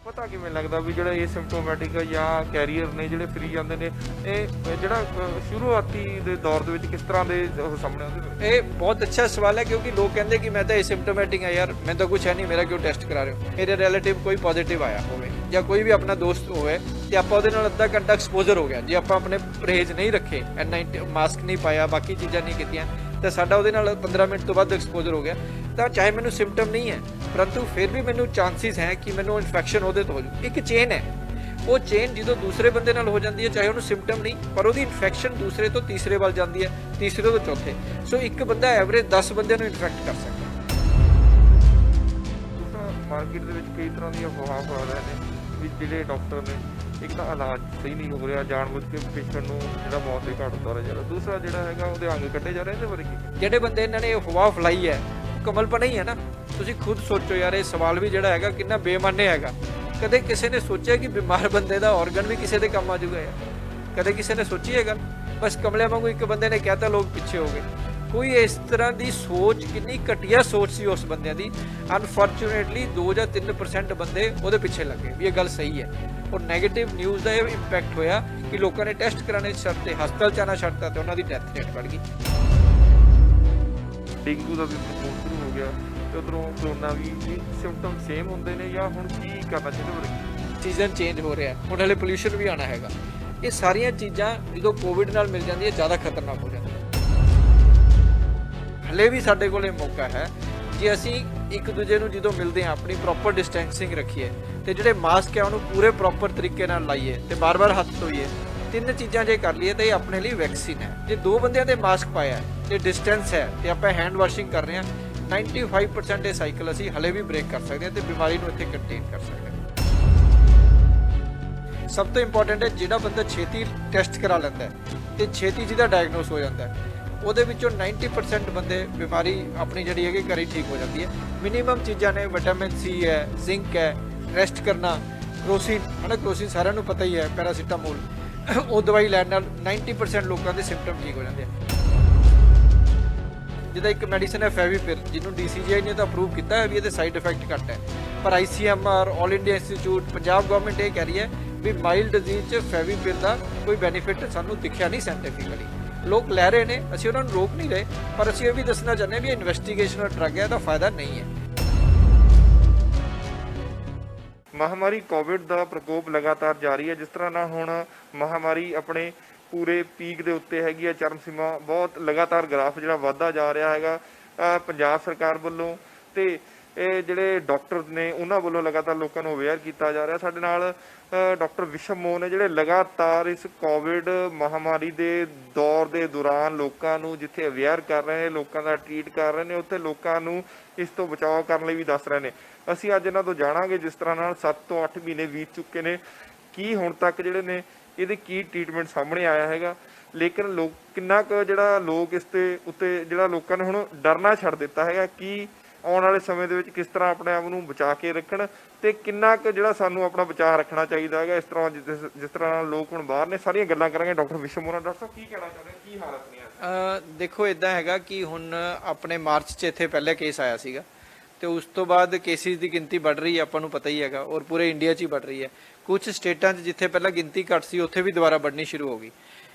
ਪਤਾ ਕਿਵੇਂ ਲੱਗਦਾ ਵੀ ਜਿਹੜਾ ਏਸਿम्प्टोमैटिक ਜਾਂ ਕੈਰੀਅਰ ਨੇ ਜਿਹੜੇ ਫਰੀ ਜਾਂਦੇ ਨੇ ਇਹ ਜਿਹੜਾ ਸ਼ੁਰੂਆਤੀ ਦੇ ਦੌਰ ਦੇ ਵਿੱਚ ਕਿਸ ਤਰ੍ਹਾਂ ਦੇ ਉਹ ਸਾਹਮਣੇ ਆਉਂਦੇ ਨੇ? ये बहुत अच्छा सवाल है क्योंकि लोग कहते हैं कि मैं तो एसिम्टोमेटिक है यार, मैं तो कुछ है नहीं, मेरा क्यों टेस्ट करा रहे हो। मेरे रिलेटिव कोई पॉजिटिव आया होवे ਜਾਂ ਕੋਈ ਵੀ ਆਪਣਾ ਦੋਸਤ ਹੋਵੇ ਤੇ ਆਪਾਂ ਉਹਦੇ ਨਾਲ ਅੱਧਾ ਘੰਟਾ ਐਕਸਪੋਜ਼ਰ ਹੋ ਗਿਆ, ਜੇ ਆਪਾਂ ਆਪਣੇ ਪਰਹੇਜ਼ ਨਹੀਂ ਰੱਖੇ, N90 ਮਾਸਕ ਨਹੀਂ ਪਾਇਆ, ਬਾਕੀ ਚੀਜ਼ਾਂ ਨਹੀਂ ਕੀਤੀਆਂ, ਤਾਂ ਸਾਡਾ ਉਹਦੇ ਨਾਲ 15 ਮਿੰਟ ਤੋਂ ਬਾਅਦ ਐਕਸਪੋਜ਼ਰ ਹੋ ਗਿਆ, ਤਾਂ ਚਾਹੇ ਮੈਨੂੰ ਸਿੰਪਟਮ ਨਹੀਂ ਹੈ ਪਰੰਤੂ ਫਿਰ ਵੀ ਮੈਨੂੰ ਚਾਂਸਿਸ ਹੈ ਕਿ ਮੈਨੂੰ ਇਨਫੈਕਸ਼ਨ ਉਹਦੇ ਤੋਂ ਹੋ ਜੂ। ਇੱਕ ਚੇਨ ਹੈ, ਉਹ ਚੇਨ ਜਦੋਂ ਦੂਸਰੇ ਬੰਦੇ ਨਾਲ ਹੋ ਜਾਂਦੀ ਹੈ, ਚਾਹੇ ਉਹਨੂੰ ਸਿੰਪਟਮ ਨਹੀਂ ਪਰ ਉਹਦੀ ਇਨਫੈਕਸ਼ਨ ਦੂਸਰੇ ਤੋਂ ਤੀਸਰੇ ਵੱਲ ਜਾਂਦੀ ਹੈ, ਤੀਸਰੇ ਤੋਂ ਚੌਥੇ। ਸੋ ਇੱਕ ਬੰਦਾ ਐਵਰੇਜ 10 ਬੰਦਿਆਂ ਨੂੰ ਇਨਫੈਕਟ ਕਰ ਸਕਦਾ। ਦੂਸਰਾ ਮਾਰਕੀਟ ਦੇ ਵਿੱਚ ਕਈ ਤਰ੍ਹਾਂ ਦੀਆਂ ਅਫਵਾਹਾਂ ਫੈਲ ਰਹੇ ਨੇ ਵੀ ਜਿਹੜੇ ਡਾਕਟਰ ਨੇ ਇੱਕ ਤਾਂ ਇਲਾਜ ਸਹੀ ਨਹੀਂ ਹੋ ਰਿਹਾ, ਜਾਣਬੁੱਝ ਕੇ ਪੇਸ਼ੈਂਟ ਨੂੰ ਜਿਹੜਾ ਮੌਤ ਦੇ ਘਾਟ ਉਤਾਰਿਆ ਜਾ ਰਿਹਾ, ਦੂਸਰਾ ਜਿਹੜਾ ਹੈਗਾ ਉਹਦੇ ਅੰਗ ਕੱਢੇ ਜਾ ਰਹੇ ਨੇ। ਇਹਦੇ ਬਾਰੇ ਕੀ? ਜਿਹੜੇ ਬੰਦੇ ਇਹਨਾਂ ਨੇ ਅਫਵਾਹ ਫੈਲਾਈ ਹੈ ਕਮਲਪਨਾ ਹੀ ਹੈ ਨਾ। ਤੁਸੀਂ ਖੁਦ ਸੋਚੋ ਯਾਰ, ਇਹ ਸਵਾਲ ਵੀ ਜਿਹੜਾ ਹੈਗਾ ਕਿੰਨਾ ਬੇਮਾਨੇ ਹੈਗਾ। ਕਦੇ ਕਿਸੇ ਨੇ ਸੋਚਿਆ ਕਿ ਬਿਮਾਰ ਬੰਦੇ ਦਾ ਆਰਗਨ ਵੀ ਕਿਸੇ ਦੇ ਕੰਮ ਆ ਜਾਊਗਾ ਯਾਰ? ਕਦੇ ਕਿਸੇ ਨੇ ਸੋਚੀ ਇਹ ਗੱਲ? ਬਸ ਕਮਲਿਆਂ ਵਾਂਗੂ ਇੱਕ ਬੰਦੇ ਨੇ ਕਹਿਤਾ ਲੋਕ ਪਿੱਛੇ ਹੋ ਗਏ। ਕੋਈ ਇਸ ਤਰ੍ਹਾਂ ਦੀ ਸੋਚ, ਕਿੰਨੀ ਘਟੀਆ ਸੋਚ ਸੀ ਉਸ ਬੰਦਿਆਂ ਦੀ। ਅਨਫੋਰਚੂਨੇਟਲੀ 2 ਜਾਂ 3% ਬੰਦੇ ਉਹਦੇ ਪਿੱਛੇ ਲੱਗੇ ਵੀ ਇਹ ਗੱਲ ਸਹੀ ਹੈ, ਔਰ ਨੈਗੇਟਿਵ ਨਿਊਜ਼ ਦਾ ਇਹ ਇੰਪੈਕਟ ਹੋਇਆ ਕਿ ਲੋਕਾਂ ਨੇ ਟੈਸਟ ਕਰਾਣੇ ਛੱਡ ਤੇ ਹਸਪਤਾਲ ਜਾਣਾ ਛੱਡਤਾ ਤੇ ਉਹਨਾਂ ਦੀ ਡੈਥ ਰੇਟ ਵੱਧ ਗਈ। ਡੇਂਗੂ ਦਾ ਵੀ ਪ੍ਰਕੋਪ ਸ਼ੁਰੂ ਹੋ ਗਿਆ ਤੇ ਉਧਰੋਂ ਕਰੋਨਾ ਵੀ। ਸਿੰਪਟਮ ਸੇਮ ਹੁੰਦੇ ਨੇ ਜਾਂ ਹੁਣ ਕੀ ਕਰਨਾ ਚਾਹੀਦਾ? ਸੀਜ਼ਨ ਚੇਂਜ ਹੋ ਰਿਹਾ, ਹੁਣ ਹਲੇ ਪੋਲਿਊਸ਼ਨ ਵੀ ਆਣਾ ਹੈਗਾ। ਇਹ ਸਾਰੀਆਂ ਚੀਜ਼ਾਂ ਜਦੋਂ ਕੋਵਿਡ ਨਾਲ ਮਿਲ ਜਾਂਦੀਆਂ ਜ਼ਿਆਦਾ ਖਤਰਨਾਕ ਹੋ ਜਾਂਦੀਆਂ। ਹਲੇ ਵੀ ਸਾਡੇ ਕੋਲ ਇਹ ਮੌਕਾ ਹੈ ਜੇ ਅਸੀਂ ਇੱਕ ਦੂਜੇ ਨੂੰ ਜਦੋਂ ਮਿਲਦੇ ਹਾਂ ਆਪਣੀ ਪ੍ਰੋਪਰ ਡਿਸਟੈਂਸਿੰਗ ਰੱਖੀਏ ਤੇ ਜਿਹੜੇ ਮਾਸਕ ਹੈ ਉਹਨੂੰ ਪੂਰੇ ਪ੍ਰੋਪਰ ਤਰੀਕੇ ਨਾਲ ਲਾਈਏ ਤੇ ਬਾਰ-ਬਾਰ ਹੱਥ ਧੋਈਏ। 3 ਚੀਜ਼ਾਂ ਜੇ ਕਰ ਲਈਏ ਤਾਂ ਇਹ ਆਪਣੇ ਲਈ ਵੈਕਸੀਨ ਹੈ। ਜੇ 2 ਬੰਦਿਆਂ ਦੇ ਮਾਸਕ ਪਾਇਆ ਤੇ ਡਿਸਟੈਂਸ ਹੈ ਤੇ ਆਪਾਂ ਹੈਂਡ ਵਾਸ਼ਿੰਗ ਕਰ ਰਹੇ ਹਾਂ, 95% ਇਹ ਸਾਈਕਲ ਅਸੀਂ ਹਲੇ ਵੀ ਬ੍ਰੇਕ ਕਰ ਸਕਦੇ ਹਾਂ ਤੇ ਬਿਮਾਰੀ ਨੂੰ ਇੱਥੇ ਕੰਟੇਨ ਕਰ ਸਕਦੇ ਹਾਂ। ਸਭ ਤੋਂ ਇੰਪੋਰਟੈਂਟ ਹੈ ਜਿਹੜਾ ਬੰਦਾ ਛੇਤੀ ਟੈਸਟ ਕਰਾ ਲੈਂਦਾ ਹੈ ਤੇ ਛੇਤੀ ਜਿਹਦਾ ਡਾਇਗਨੋਸ ਹੋ ਜਾਂਦਾ ਹੈ, ਉਹਦੇ ਵਿੱਚੋਂ 90% ਬੰਦੇ ਬਿਮਾਰੀ ਆਪਣੀ ਜਿਹੜੀ ਹੈਗੀ ਘਰੇ ਠੀਕ ਹੋ ਜਾਂਦੀ ਹੈ। ਮਿਨੀਮਮ ਚੀਜ਼ਾਂ ਨੇ, ਵਿਟਾਮਿਨ ਸੀ ਹੈ, ਜ਼ਿੰਕ ਹੈ, ਰੈਸਟ ਕਰਨਾ, ਕ੍ਰੋਸਿਨ ਹੈ ਨਾ, ਕ੍ਰੋਸਿਨ ਸਾਰਿਆਂ ਨੂੰ ਪਤਾ ਹੀ ਹੈ, ਪੈਰਾਸੀਟਾਮੋਲ, ਉਹ ਦਵਾਈ ਲੈਣ ਨਾਲ 90% ਲੋਕਾਂ ਦੇ ਸਿੰਪਟਮ ਠੀਕ ਹੋ ਜਾਂਦੇ ਆ। ਜਿਹਦਾ ਇੱਕ ਮੈਡੀਸਨ ਹੈ ਫੈਵੀਪਿਰ, ਜਿਹਨੂੰ DCGI ਨੇ ਤਾਂ ਅਪਰੂਵ ਕੀਤਾ ਹੈ ਵੀ ਇਹਦੇ ਸਾਈਡ ਇਫੈਕਟ ਘੱਟ ਹੈ, ਪਰ ICMR, all India institute, Punjab government ਇਹ ਕਹਿ ਰਹੀ ਹੈ ਵੀ ਮਾਈਲਡ ਡਿਜ਼ੀਜ਼ 'ਚ ਫੈਵੀਪਿਰ ਦਾ ਕੋਈ ਬੈਨੀਫਿਟ ਸਾਨੂੰ ਦਿਖਿਆ ਨਹੀਂ ਸਾਇੰਟੀਫਿਕਲੀ। ਲੋਕ ਲੈ ਰਹੇ ਨੇ, ਅਸੀਂ ਉਹਨਾਂ ਨੂੰ ਰੋਕ ਨਹੀਂ ਰਹੇ, ਪਰ ਅਸੀਂ ਇਹ ਵੀ ਦੱਸਣਾ ਚਾਹੁੰਦੇ ਹਾਂ ਵੀ ਇਨਵੈਸਟੀਗੇਸ਼ਨਲ ਡਰੱਗ ਹੈ, ਇਹਦਾ ਫਾਇਦਾ ਨਹੀਂ ਹੈ। ਮਹਾਮਾਰੀ ਕੋਵਿਡ ਦਾ ਪ੍ਰਕੋਪ ਲਗਾਤਾਰ ਜਾਰੀ ਹੈ। ਜਿਸ ਤਰ੍ਹਾਂ ਨਾਲ ਹੁਣ ਮਹਾਮਾਰੀ ਆਪਣੇ ਪੂਰੇ ਪੀਕ ਦੇ ਉੱਤੇ ਹੈਗੀ ਹੈ, ਚਰਮ ਸੀਮਾ ਬਹੁਤ ਲਗਾਤਾਰ ਗ੍ਰਾਫ ਜਿਹੜਾ ਵੱਧਦਾ ਜਾ ਰਿਹਾ ਹੈਗਾ। ਪੰਜਾਬ ਸਰਕਾਰ ਵੱਲੋਂ ਤੇ ਇਹ ਜਿਹੜੇ ਡਾਕਟਰ ਨੇ ਉਹਨਾਂ ਵੱਲੋਂ ਲਗਾਤਾਰ ਲੋਕਾਂ ਨੂੰ ਅਵੇਅਰ ਕੀਤਾ ਜਾ ਰਿਹਾ। ਸਾਡੇ ਨਾਲ ਡਾਕਟਰ ਵਿਸ਼ਵ ਮੋਹਨ ਨੇ ਜਿਹੜੇ ਲਗਾਤਾਰ ਇਸ ਕੋਵਿਡ ਮਹਾਮਾਰੀ ਦੇ ਦੌਰ ਦੇ ਦੌਰਾਨ ਲੋਕਾਂ ਨੂੰ ਜਿੱਥੇ ਅਵੇਅਰ ਕਰ ਰਹੇ ਨੇ, ਲੋਕਾਂ ਦਾ ਟ੍ਰੀਟ ਕਰ ਰਹੇ ਨੇ, ਉੱਥੇ ਲੋਕਾਂ ਨੂੰ ਇਸ ਤੋਂ ਬਚਾਅ ਕਰਨ ਲਈ ਵੀ ਦੱਸ ਰਹੇ ਨੇ। ਅਸੀਂ ਅੱਜ ਇਹਨਾਂ ਤੋਂ ਜਾਣਾਂਗੇ ਜਿਸ ਤਰ੍ਹਾਂ ਨਾਲ 7 ਤੋਂ 8 ਮਹੀਨੇ ਬੀਤ ਚੁੱਕੇ ਨੇ, ਕੀ ਹੁਣ ਤੱਕ ਜਿਹੜੇ ਨੇ ਇਹਦੇ ਕੀ ਟ੍ਰੀਟਮੈਂਟ ਸਾਹਮਣੇ ਆਇਆ ਹੈਗਾ, ਲੇਕਿਨ ਲੋਕ ਕਿੰਨਾ ਕੁ ਜਿਹੜਾ ਲੋਕ ਇਸ ਤੇ ਉੱਤੇ ਜਿਹੜਾ ਲੋਕਾਂ ਨੇ ਹੁਣ ਡਰਨਾ ਛੱਡ ਦਿੱਤਾ ਹੈਗਾ, ਕੀ ਆਉਣ ਵਾਲੇ ਸਮੇਂ ਦੇ ਵਿੱਚ ਕਿਸ ਤਰ੍ਹਾਂ ਆਪਣੇ ਆਪ ਨੂੰ ਬਚਾ ਕੇ ਰੱਖਣ ਤੇ ਕਿੰਨਾ ਕੁ ਜਿਹੜਾ ਸਾਨੂੰ ਆਪਣਾ ਬਚਾਅ ਰੱਖਣਾ ਚਾਹੀਦਾ ਹੈਗਾ ਇਸ ਤਰ੍ਹਾਂ ਜਿਸ ਤਰ੍ਹਾਂ ਨਾਲ ਲੋਕ ਹੁਣ ਬਾਹਰ ਨੇ। ਸਾਰੀਆਂ ਗੱਲਾਂ ਕਰਾਂਗੇ ਡਾਕਟਰ ਵਿਸ਼ਵ ਮੋਹਨ। ਡਾਕਟਰ ਸਾਹਿਬ ਕੀ ਕਹਿਣਾ ਚਾਹੁੰਦੇ, ਕੀ ਹਾਲਤ ਨੇ? ਦੇਖੋ ਇਦਾਂ ਹੈਗਾ ਕਿ ਹੁਣ ਆਪਣੇ ਮਾਰਚ 'ਚ ਇੱਥੇ ਪਹਿਲੇ ਕੇਸ ਆਇਆ ਸੀਗਾ ਤੇ ਉਸ ਤੋਂ ਬਾਅਦ ਕੇਸਿਸ ਦੀ ਗਿਣਤੀ ਵੱਧ ਰਹੀ ਹੈ, ਆਪਾਂ ਨੂੰ ਪਤਾ ਹੀ ਹੈਗਾ, ਔਰ ਪੂਰੇ ਇੰਡੀਆ 'ਚ ਹੀ ਵੱਧ ਰਹੀ ਹੈ। ਕੁਝ ਸਟੇਟਾਂ 'ਚ ਜਿੱਥੇ ਪਹਿਲਾਂ ਗਿਣਤੀ ਘੱਟ ਸੀ ਉੱਥੇ ਵੀ ਦੁਬਾਰਾ ਵੱਧਣੀ ਸ਼ੁਰੂ ਹੋ ਗਈ।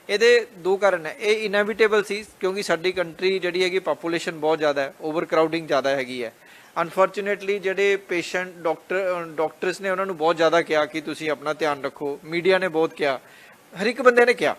ਇਹਦੇ 2 ਕਾਰਨ ਹੈ। ਇਹ ਇਨਐਵਿਟੇਬਲ ਸੀ ਕਿਉਂਕਿ ਸਾਡੀ ਕੰਟਰੀ ਜਿਹੜੀ ਹੈਗੀ ਪਾਪੂਲੇਸ਼ਨ ਬਹੁਤ ਜ਼ਿਆਦਾ ਹੈ, ਓਵਰ ਕਰਾਊਡਿੰਗ ਜ਼ਿਆਦਾ ਹੈਗੀ ਹੈ। ਅਨਫੋਰਚੂਨੇਟਲੀ ਜਿਹੜੇ ਪੇਸ਼ੈਂਟ ਡਾਕਟਰਸ ਨੇ ਉਹਨਾਂ ਨੂੰ ਬਹੁਤ ਜ਼ਿਆਦਾ ਕਿਹਾ ਕਿ ਤੁਸੀਂ ਆਪਣਾ ਧਿਆਨ ਰੱਖੋ, ਮੀਡੀਆ ਨੇ ਬਹੁਤ ਕਿਹਾ, ਹਰ ਇੱਕ ਬੰਦੇ ਨੇ ਕਿਹਾ,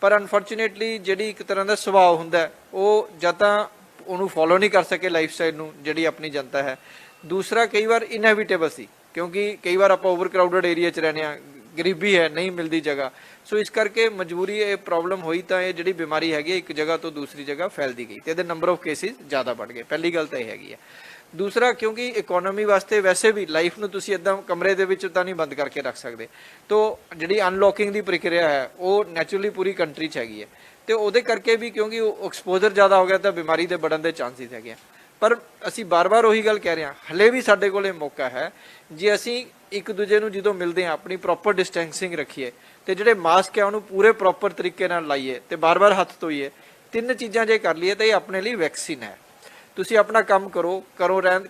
ਪਰ ਅਨਫੋਰਚੂਨੇਟਲੀ ਜਿਹੜੀ ਇੱਕ ਤਰ੍ਹਾਂ ਦਾ ਸੁਭਾਅ ਹੁੰਦਾ ਉਹ ਜਾਂ ਤਾਂ ਉਹਨੂੰ ਫੋਲੋ ਨਹੀਂ ਕਰ ਸਕੇ ਲਾਈਫ ਸਟਾਈਲ ਨੂੰ, ਜਿਹੜੀ ਆਪਣੀ ਜਨਤਾ ਹੈ। ਦੂਸਰਾ ਕਈ ਵਾਰ ਇਨਐਵਿਟੇਬਲ ਸੀ ਕਿਉਂਕਿ ਕਈ ਵਾਰ ਆਪਾਂ ਓਵਰ ਕਰਾਊਡਡ ਏਰੀਆ 'ਚ ਰਹਿੰਦੇ ਹਾਂ, ਗਰੀਬੀ ਹੈ, ਨਹੀਂ ਮਿਲਦੀ ਜਗ੍ਹਾ, ਸੋ ਇਸ ਕਰਕੇ ਮਜਬੂਰੀ ਇਹ ਪ੍ਰੋਬਲਮ ਹੋਈ ਤਾਂ ਇਹ ਜਿਹੜੀ ਬਿਮਾਰੀ ਹੈਗੀ ਇੱਕ ਜਗ੍ਹਾ ਤੋਂ ਦੂਸਰੀ ਜਗ੍ਹਾ ਫੈਲਦੀ ਗਈ ਤੇ ਇਹਦੇ ਨੰਬਰ ਆਫ ਕੇਸਿਸ ਜ਼ਿਆਦਾ ਵੱਧ ਗਏ। ਪਹਿਲੀ ਗੱਲ ਤਾਂ ਇਹ ਹੈਗੀ ਹੈ। ਦੂਸਰਾ ਕਿਉਂਕਿ ਇਕਨੋਮੀ ਵਾਸਤੇ ਵੈਸੇ ਵੀ ਲਾਈਫ ਨੂੰ ਤੁਸੀਂ ਇੱਦਾਂ ਕਮਰੇ ਦੇ ਵਿੱਚ ਤਾਂ ਨਹੀਂ ਬੰਦ ਕਰਕੇ ਰੱਖ ਸਕਦੇ, ਤੋ ਜਿਹੜੀ ਅਨਲੌਕਿੰਗ ਦੀ ਪ੍ਰਕਿਰਿਆ ਹੈ ਉਹ ਨੈਚੁਰਲੀ ਪੂਰੀ ਕੰਟਰੀ 'ਚ ਹੈਗੀ ਹੈ ਤੇ ਉਹਦੇ ਕਰਕੇ ਵੀ ਕਿਉਂਕਿ ਐਕਸਪੋਜ਼ਰ ਜ਼ਿਆਦਾ ਹੋ ਗਿਆ ਤਾਂ ਬਿਮਾਰੀ ਦੇ बढ़न ਦੇ ਚਾਂਸਿਸ ਹੈਗੇ ਆ। ਪਰ ਅਸੀਂ ਬਾਰ-ਬਾਰ ਉਹੀ ਗੱਲ ਕਹਿ ਰਹੇ ਹਾਂ, ਹਲੇ ਵੀ ਸਾਡੇ ਕੋਲ ਇਹ ਮੌਕਾ ਹੈ ਜੇ ਅਸੀਂ ਇੱਕ ਦੂਜੇ ਨੂੰ ਜਦੋਂ ਮਿਲਦੇ ਹਾਂ ਆਪਣੀ ਪ੍ਰੋਪਰ ਡਿਸਟੈਂਸਿੰਗ ਰੱਖੀਏ ਤੇ ਜਿਹੜੇ ਮਾਸਕ ਹੈ ਉਹਨੂੰ ਪੂਰੇ ਪ੍ਰੋਪਰ ਤਰੀਕੇ ਨਾਲ ਲਾਈਏ ਤੇ ਬਾਰ-ਬਾਰ ਹੱਥ ਧੋਈਏ। 3 ਚੀਜ਼ਾਂ ਜੇ ਕਰ ਲਈਏ ਤਾਂ ਇਹ ਆਪਣੇ ਲਈ ਵੈਕਸੀਨ ਹੈ। ਤੁਸੀਂ ਆਪਣਾ ਕੰਮ ਕਰੋ,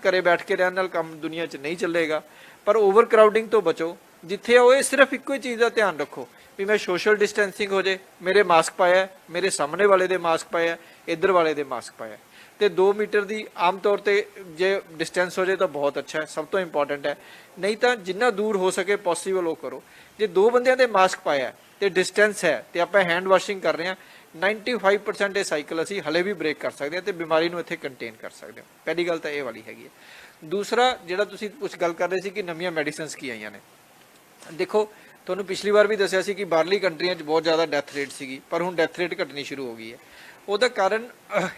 ਘਰੇ ਬੈਠ ਕੇ ਰਹਿਣ ਨਾਲ ਕੰਮ ਦੁਨੀਆ 'ਚ ਨਹੀਂ ਚੱਲੇਗਾ। ਪਰ ਓਵਰ ਕਰਾਊਡਿੰਗ ਤੋਂ ਬਚੋ। ਜਿੱਥੇ ਹੋਏ ਸਿਰਫ ਇੱਕੋ ਹੀ ਚੀਜ਼ ਦਾ ਧਿਆਨ ਰੱਖੋ ਵੀ ਮੈਂ ਸੋਸ਼ਲ ਡਿਸਟੈਂਸਿੰਗ ਹੋ ਜੇ, ਮੇਰੇ ਮਾਸਕ ਪਾਇਆ, ਮੇਰੇ ਸਾਹਮਣੇ ਵਾਲੇ ਦੇ ਮਾਸਕ ਪਾਇਆ, ਇੱਧਰ ਵਾਲੇ ਦੇ ਮਾਸਕ ਪਾਇਆ, ਤੇ 2 ਮੀਟਰ ਦੀ ਆਮ ਤੌਰ ਤੇ ਜੇ ਡਿਸਟੈਂਸ ਹੋ ਜੇ ਤਾਂ ਬਹੁਤ ਅੱਛਾ ਹੈ, ਸਭ ਤੋਂ ਇੰਪੋਰਟੈਂਟ ਹੈ। ਨਹੀਂ ਤਾਂ ਜਿੰਨਾ ਦੂਰ ਹੋ ਸਕੇ ਪੋਸੀਬਲ ਉਹ ਕਰੋ। ਜੇ 2 ਬੰਦਿਆਂ ਦੇ ਮਾਸਕ ਪਾਇਆ ਤੇ ਡਿਸਟੈਂਸ ਹੈ ਤੇ ਆਪਾਂ ਹੈਂਡ ਵਾਸ਼ਿੰਗ ਕਰ ਰਹੇ ਹਾਂ, 95% ਇਹ ਸਾਈਕਲ ਅਸੀਂ ਹਲੇ ਵੀ ਬ੍ਰੇਕ ਕਰ ਸਕਦੇ ਹਾਂ ਤੇ ਬਿਮਾਰੀ ਨੂੰ ਇੱਥੇ ਕੰਟੇਨ ਕਰ ਸਕਦੇ ਹਾਂ। ਪਹਿਲੀ ਗੱਲ ਤਾਂ ਇਹ ਵਾਲੀ ਹੈਗੀ ਹੈ। ਦੂਸਰਾ ਜਿਹੜਾ ਤੁਸੀਂ ਕੁਝ ਗੱਲ ਕਰ ਰਹੇ ਸੀ ਕਿ ਨਵੀਆਂ ਮੈਡੀਸਿਨਸ ਕੀ ਆਈਆਂ ਨੇ, ਦੇਖੋ ਤੁਹਾਨੂੰ ਪਿਛਲੀ ਵਾਰ ਵੀ ਦੱਸਿਆ ਸੀ ਕਿ ਬਾਹਰਲੀ ਕੰਟਰੀਆਂ 'ਚ ਬਹੁਤ ਜ਼ਿਆਦਾ ਡੈਥ ਰੇਟ ਸੀਗੀ, ਪਰ ਹੁਣ ਡੈਥ ਰੇਟ ਘਟਣੀ ਸ਼ੁਰੂ ਹੋ ਗਈ ਹੈ। ਉਹਦਾ ਕਾਰਨ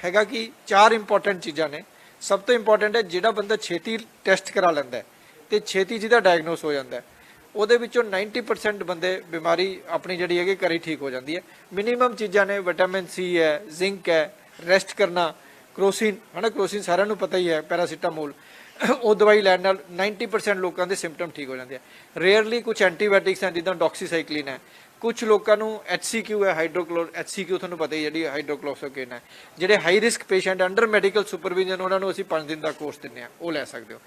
ਹੈਗਾ ਕਿ 4 ਇੰਪੋਰਟੈਂਟ ਚੀਜ਼ਾਂ ਨੇ। ਸਭ ਤੋਂ ਇੰਪੋਰਟੈਂਟ ਹੈ ਜਿਹੜਾ ਬੰਦਾ ਛੇਤੀ ਟੈਸਟ ਕਰਾ ਲੈਂਦਾ ਤੇ ਛੇਤੀ ਜਿਹਦਾ ਡਾਇਗਨੋਸ ਹੋ ਜਾਂਦਾ, ਉਹਦੇ ਵਿੱਚੋਂ 90% ਬੰਦੇ ਬਿਮਾਰੀ ਆਪਣੀ ਜਿਹੜੀ ਹੈਗੀ ਘਰੇ ਠੀਕ ਹੋ ਜਾਂਦੀ ਹੈ। ਮਿਨੀਮਮ ਚੀਜ਼ਾਂ ਨੇ, ਵਿਟਾਮਿਨ ਸੀ ਹੈ, ਜ਼ਿੰਕ ਹੈ, ਰੈਸਟ ਕਰਨਾ, ਕਰੋਸਿਨ ਹੈ ਨਾ, ਕਰੋਸਿਨ ਸਾਰਿਆਂ ਨੂੰ ਪਤਾ ਹੀ ਹੈ, ਪੈਰਾਸੀਟਾਮੋਲ, ਉਹ ਦਵਾਈ ਲੈਣ ਨਾਲ 90% ਲੋਕਾਂ ਦੇ ਸਿੰਪਟਮ ਠੀਕ ਹੋ ਜਾਂਦੇ ਆ। ਰੇਅਰਲੀ ਕੁਝ ਐਂਟੀਬਾਇਓਟਿਕਸ ਹਨ ਜਿੱਦਾਂ ਡੋਕਸੀਸਾਈਕਲਿਨ ਹੈ, ਕੁਝ ਲੋਕਾਂ ਨੂੰ HCQ ਹੈ, HCQ ਤੁਹਾਨੂੰ ਪਤਾ ਹੀ ਜਿਹੜੀ ਹਾਈਡਰੋਕਲੋਰੋਕੁਇਨ ਹੈ। ਜਿਹੜੇ high risk patient under medical supervision ਉਹਨਾਂ ਨੂੰ ਅਸੀਂ 5 ਦਿਨ ਦਾ ਕੋਰਸ ਦਿੰਦੇ ਹਾਂ, ਉਹ ਲੈ ਸਕਦੇ ਹੋ।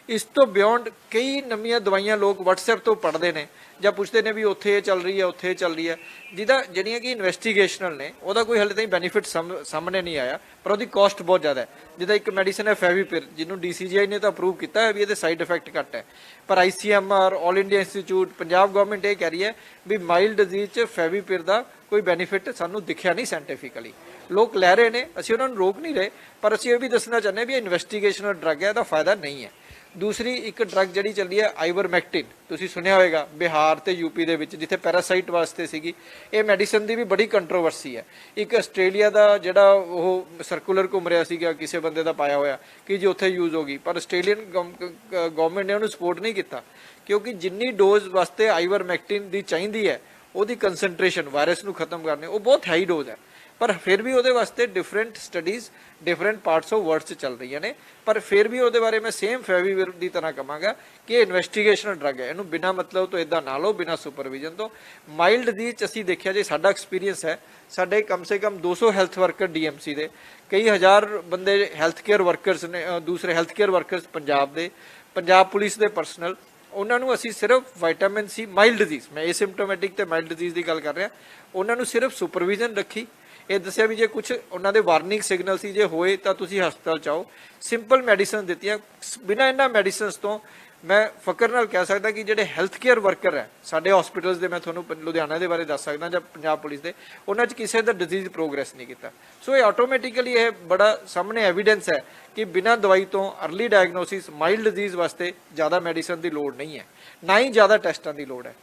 ਇਸ ਤੋਂ ਬਿਯੋਂਡ ਕਈ ਨਵੀਆਂ ਦਵਾਈਆਂ ਲੋਕ WhatsApp ਤੋਂ ਪੜ੍ਹਦੇ ਨੇ ਜਾਂ ਪੁੱਛਦੇ ਨੇ ਵੀ ਉੱਥੇ ਇਹ ਚੱਲ ਰਹੀ ਹੈ, ਉੱਥੇ ਇਹ ਚੱਲ ਰਹੀ ਹੈ, ਜਿਹੜੀਆਂ ਕਿ ਇਨਵੈਸਟੀਗੇਸ਼ਨਲ ਨੇ, ਉਹਦਾ ਕੋਈ ਹਾਲੇ ਤਾਈਂ ਬੈਨੀਫਿਟ ਸਾਹਮਣੇ ਨਹੀਂ ਆਇਆ, ਪਰ ਉਹਦੀ ਕਾਸਟ ਬਹੁਤ ਜ਼ਿਆਦਾ ਹੈ। ਜਿੱਦਾਂ ਇੱਕ ਮੈਡੀਸਨ ਹੈ ਫੈਵੀਪਿਰ, ਜਿਹਨੂੰ DCGI ਨੇ ਤਾਂ ਅਪਰੂਵ ਕੀਤਾ ਹੈ ਵੀ ਇਹਦੇ ਸਾਈਡ ਇਫੈਕਟ ਘੱਟ ਹੈ, ਪਰ ICMR, all India institute, Punjab government ਇਹ ਕਹਿ ਰਹੀ ਹੈ ਵੀ ਮਾਈਲਡ ਡਿਜ਼ੀਜ਼ 'ਚ ਫੈਵੀਪਿਰ ਦਾ ਕੋਈ ਬੈਨੀਫਿਟ ਸਾਨੂੰ ਦਿਖਿਆ ਨਹੀਂ ਸਾਇੰਟੀਫਿਕਲੀ। ਲੋਕ ਲੈ ਰਹੇ ਨੇ, ਅਸੀਂ ਉਹਨਾਂ ਨੂੰ ਰੋਕ ਨਹੀਂ ਰਹੇ, ਪਰ ਅਸੀਂ ਇਹ ਵੀ ਦੱਸਣਾ ਚਾਹੁੰਦੇ ਹਾਂ ਵੀ ਇਨਵੈਸਟੀਗੇਸ਼ਨਲ ਡਰੱਗ ਹੈ, ਇਹਦਾ ਫਾਇਦਾ ਨਹੀਂ ਹੈ। ਦੂਸਰੀ ਇੱਕ ਡਰੱਗ ਜਿਹੜੀ ਚੱਲਦੀ ਹੈ ਆਈਵਰਮੈਕਟਿਨ, ਤੁਸੀਂ ਸੁਣਿਆ ਹੋਵੇਗਾ, ਬਿਹਾਰ ਤੇ UP ਦੇ ਵਿੱਚ ਜਿੱਥੇ ਪੈਰਾਸਾਈਟ ਵਾਸਤੇ ਸੀਗੀ। ਇਹ ਮੈਡੀਸਨ ਦੀ ਵੀ ਬੜੀ ਕੰਟਰੋਵਰਸੀ ਹੈ। ਇੱਕ ਆਸਟ੍ਰੇਲੀਆ ਦਾ ਜਿਹੜਾ ਉਹ ਸਰਕੂਲਰ ਘੁੰਮ ਰਿਹਾ ਸੀਗਾ ਕਿਸੇ ਬੰਦੇ ਦਾ ਪਾਇਆ ਹੋਇਆ ਕਿ ਜੀ ਉੱਥੇ ਯੂਜ਼ ਹੋ ਗਈ, ਪਰ ਆਸਟ੍ਰੇਲੀਅਨ ਗਵਰਨਮੈਂਟ ਨੇ ਉਹਨੂੰ ਸਪੋਰਟ ਨਹੀਂ ਕੀਤਾ ਕਿਉਂਕਿ ਜਿੰਨੀ ਡੋਜ਼ ਵਾਸਤੇ ਆਈਵਰਮੈਕਟਿਨ ਦੀ ਚਾਹੀਦੀ ਹੈ ਉਹਦੀ ਕੰਸਨਟ੍ਰੇਸ਼ਨ ਵਾਇਰਸ ਨੂੰ ਖਤਮ ਕਰਨੇ ਉਹ ਬਹੁਤ ਹਾਈ ਡੋਜ਼ ਹੈ, ਪਰ ਫਿਰ ਵੀ ਉਹਦੇ ਵਾਸਤੇ different studies different parts of world 'ਚ ਚੱਲ ਰਹੀਆਂ ਨੇ। ਪਰ ਫਿਰ ਵੀ ਉਹਦੇ ਬਾਰੇ ਮੈਂ ਸੇਮ ਫੈਵੀਪਿਰ ਦੀ ਤਰ੍ਹਾਂ ਕਹਾਂਗਾ ਕਿ ਇਹ ਇਨਵੈਸਟੀਗੇਸ਼ਨਲ ਡਰੱਗ ਹੈ, ਇਹਨੂੰ ਬਿਨਾਂ ਮਤਲਬ ਤੋਂ ਇਦਾਂ ਨਾ ਲਓ, ਬਿਨਾਂ ਸੁਪਰਵਿਜ਼ਨ ਤੋਂ। ਮਾਈਲਡ ਦੀ ਅਸੀਂ ਦੇਖਿਆ ਜੇ ਸਾਡਾ ਐਕਸਪੀਰੀਅੰਸ ਹੈ, ਸਾਡੇ ਕਮ ਸੇ ਕਮ 200 ਹੈਲਥ ਵਰਕਰ DMC ਦੇ, ਕਈ ਹਜ਼ਾਰ ਬੰਦੇ ਹੈਲਥ ਕੇਅਰ ਵਰਕਰਸ ਨੇ, ਦੂਸਰੇ ਹੈਲਥ ਕੇਅਰ ਵਰਕਰਸ ਪੰਜਾਬ ਦੇ, ਪੰਜਾਬ ਪੁਲਿਸ ਦੇ ਪਰਸਨਲ, ਉਹਨਾਂ ਨੂੰ ਅਸੀਂ ਸਿਰਫ ਵਿਟਾਮਿਨ ਸੀ ਮਾਈਲਡ ਡਿਜ਼ੀਜ਼, ਮੈਂ ਏਸਿਮਟੋਮੈਟਿਕ ਤੇ ਮਾਈਲਡ ਡਿਜ਼ੀਜ਼ ਦੀ ਗੱਲ ਕਰ ਰਿਹਾ, ਉਹਨਾਂ ਨੂੰ ਸਿਰਫ ਸੁਪਰਵਿਜ਼ਨ ਰੱਖੀ। ਇਹ ਦੱਸਿਆ ਵੀ ਜੇ ਕੁਝ ਉਹਨਾਂ ਦੇ ਵਾਰਨਿੰਗ ਸਿਗਨਲ ਸੀ, ਜੇ ਹੋਏ ਤਾਂ ਤੁਸੀਂ ਹਸਪਤਾਲ ਚਾਓ। ਸਿੰਪਲ ਮੈਡੀਸਨ ਦਿੱਤੀਆਂ। ਬਿਨਾਂ ਇਹਨਾਂ ਮੈਡੀਸਨਸ ਤੋਂ ਮੈਂ ਫਕਰ ਨਾਲ ਕਹਿ ਸਕਦਾ ਕਿ ਜਿਹੜੇ ਹੈਲਥ ਕੇਅਰ ਵਰਕਰ ਹੈ ਸਾਡੇ ਹਸਪੀਟਲਸ ਦੇ, ਮੈਂ ਤੁਹਾਨੂੰ ਲੁਧਿਆਣਾ ਦੇ ਬਾਰੇ ਦੱਸ ਸਕਦਾ ਜਾਂ ਪੰਜਾਬ ਪੁਲਿਸ ਦੇ, ਉਹਨਾਂ 'ਚ ਕਿਸੇ ਦਾ ਡਿਜ਼ੀਜ਼ ਪ੍ਰੋਗਰੈਸ ਨਹੀਂ ਕੀਤਾ। ਸੋ ਇਹ ਆਟੋਮੈਟਿਕਲੀ ਇਹ ਬੜਾ ਸਾਹਮਣੇ ਐਵੀਡੈਂਸ ਹੈ ਕਿ ਬਿਨਾਂ ਦਵਾਈ ਤੋਂ ਅਰਲੀ ਡਾਇਗਨੋਸਿਸ ਮਾਈਲਡ ਡਿਜ਼ੀਜ਼ ਵਾਸਤੇ ਜ਼ਿਆਦਾ ਮੈਡੀਸਨ ਦੀ ਲੋੜ ਨਹੀਂ ਹੈ, ਨਾ ਹੀ ਜ਼ਿਆਦਾ ਟੈਸਟਾਂ ਦੀ ਲੋੜ ਹੈ।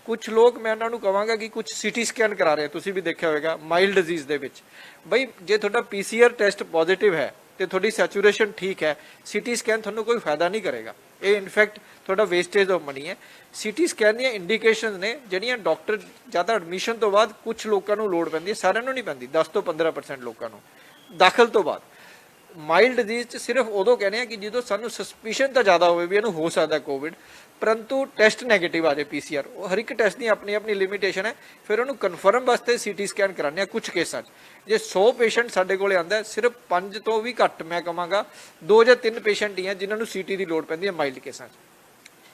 ਕੁਝ ਲੋਕ ਮੈਂ ਉਹਨਾਂ ਨੂੰ ਕਹਾਂਗਾ ਕਿ ਕੁਝ CT ਸਕੈਨ ਕਰਾ ਰਹੇ, ਤੁਸੀਂ ਵੀ ਦੇਖਿਆ ਹੋਵੇਗਾ ਮਾਈਲਡ ਡਿਜ਼ੀਜ਼ ਦੇ ਵਿੱਚ। ਬਈ ਜੇ ਤੁਹਾਡਾ PCR ਟੈਸਟ ਪੋਜ਼ਿਟਿਵ ਹੈ ਤੇ ਤੁਹਾਡੀ ਸੈਚੂਰੇਸ਼ਨ ਠੀਕ ਹੈ, CT ਸਕੈਨ ਤੁਹਾਨੂੰ ਕੋਈ ਫਾਇਦਾ ਨਹੀਂ ਕਰੇਗਾ। ਇਹ ਇਨਫੈਕਟ ਤੁਹਾਡਾ ਵੇਸਟੇਜ ਆਫ ਮਨੀ ਹੈ। CT ਸਕੈਨ ਦੀਆਂ ਇੰਡੀਕੇਸ਼ਨਸ ਨੇ ਜਿਹੜੀਆਂ ਡਾਕਟਰ ਜ਼ਿਆਦਾ ਐਡਮਿਸ਼ਨ ਤੋਂ ਬਾਅਦ ਕੁਝ ਲੋਕਾਂ ਨੂੰ ਲੋੜ ਪੈਂਦੀ ਹੈ, ਸਾਰਿਆਂ ਨੂੰ ਨਹੀਂ ਪੈਂਦੀ, 10 ਤੋਂ 15% ਲੋਕਾਂ ਨੂੰ ਦਾਖਲ ਤੋਂ ਬਾਅਦ। ਮਾਈਲਡ ਡਿਜ਼ੀਜ਼ 'ਚ ਸਿਰਫ ਉਦੋਂ ਕਹਿੰਦੇ ਆ ਕਿ ਜਦੋਂ ਸਾਨੂੰ ਸਸਪੀਸ਼ਨ ਤਾਂ ਜ਼ਿਆਦਾ ਹੋਵੇ ਵੀ ਇਹਨੂੰ ਹੋ ਸਕਦਾ ਕੋਵਿਡ, ਪਰੰਤੂ ਟੈਸਟ ਨੈਗੇਟਿਵ ਆ ਜਾਏ PCR, ਉਹ ਹਰ ਇੱਕ ਟੈਸਟ ਦੀ ਆਪਣੀ ਆਪਣੀ ਲਿਮਿਟੇਸ਼ਨ ਹੈ। ਫਿਰ ਉਹਨੂੰ ਕਨਫਰਮ ਵਾਸਤੇ CT ਸਕੈਨ ਕਰਾਉਂਦੇ ਆ ਕੁਝ ਕੇਸਾਂ 'ਚ। ਜੇ 100 ਪੇਸ਼ੈਂਟ ਸਾਡੇ ਕੋਲੇ ਆਉਂਦਾ, ਸਿਰਫ 5 ਤੋਂ ਵੀ ਘੱਟ ਮੈਂ ਕਹਾਂਗਾ 2 ਜਾਂ 3 ਪੇਸ਼ੈਂਟ ਹੀ ਆ ਜਿਨ੍ਹਾਂ ਨੂੰ CT ਦੀ ਲੋੜ ਪੈਂਦੀ ਹੈ ਮਾਈਲਡ ਕੇਸਾਂ 'ਚ।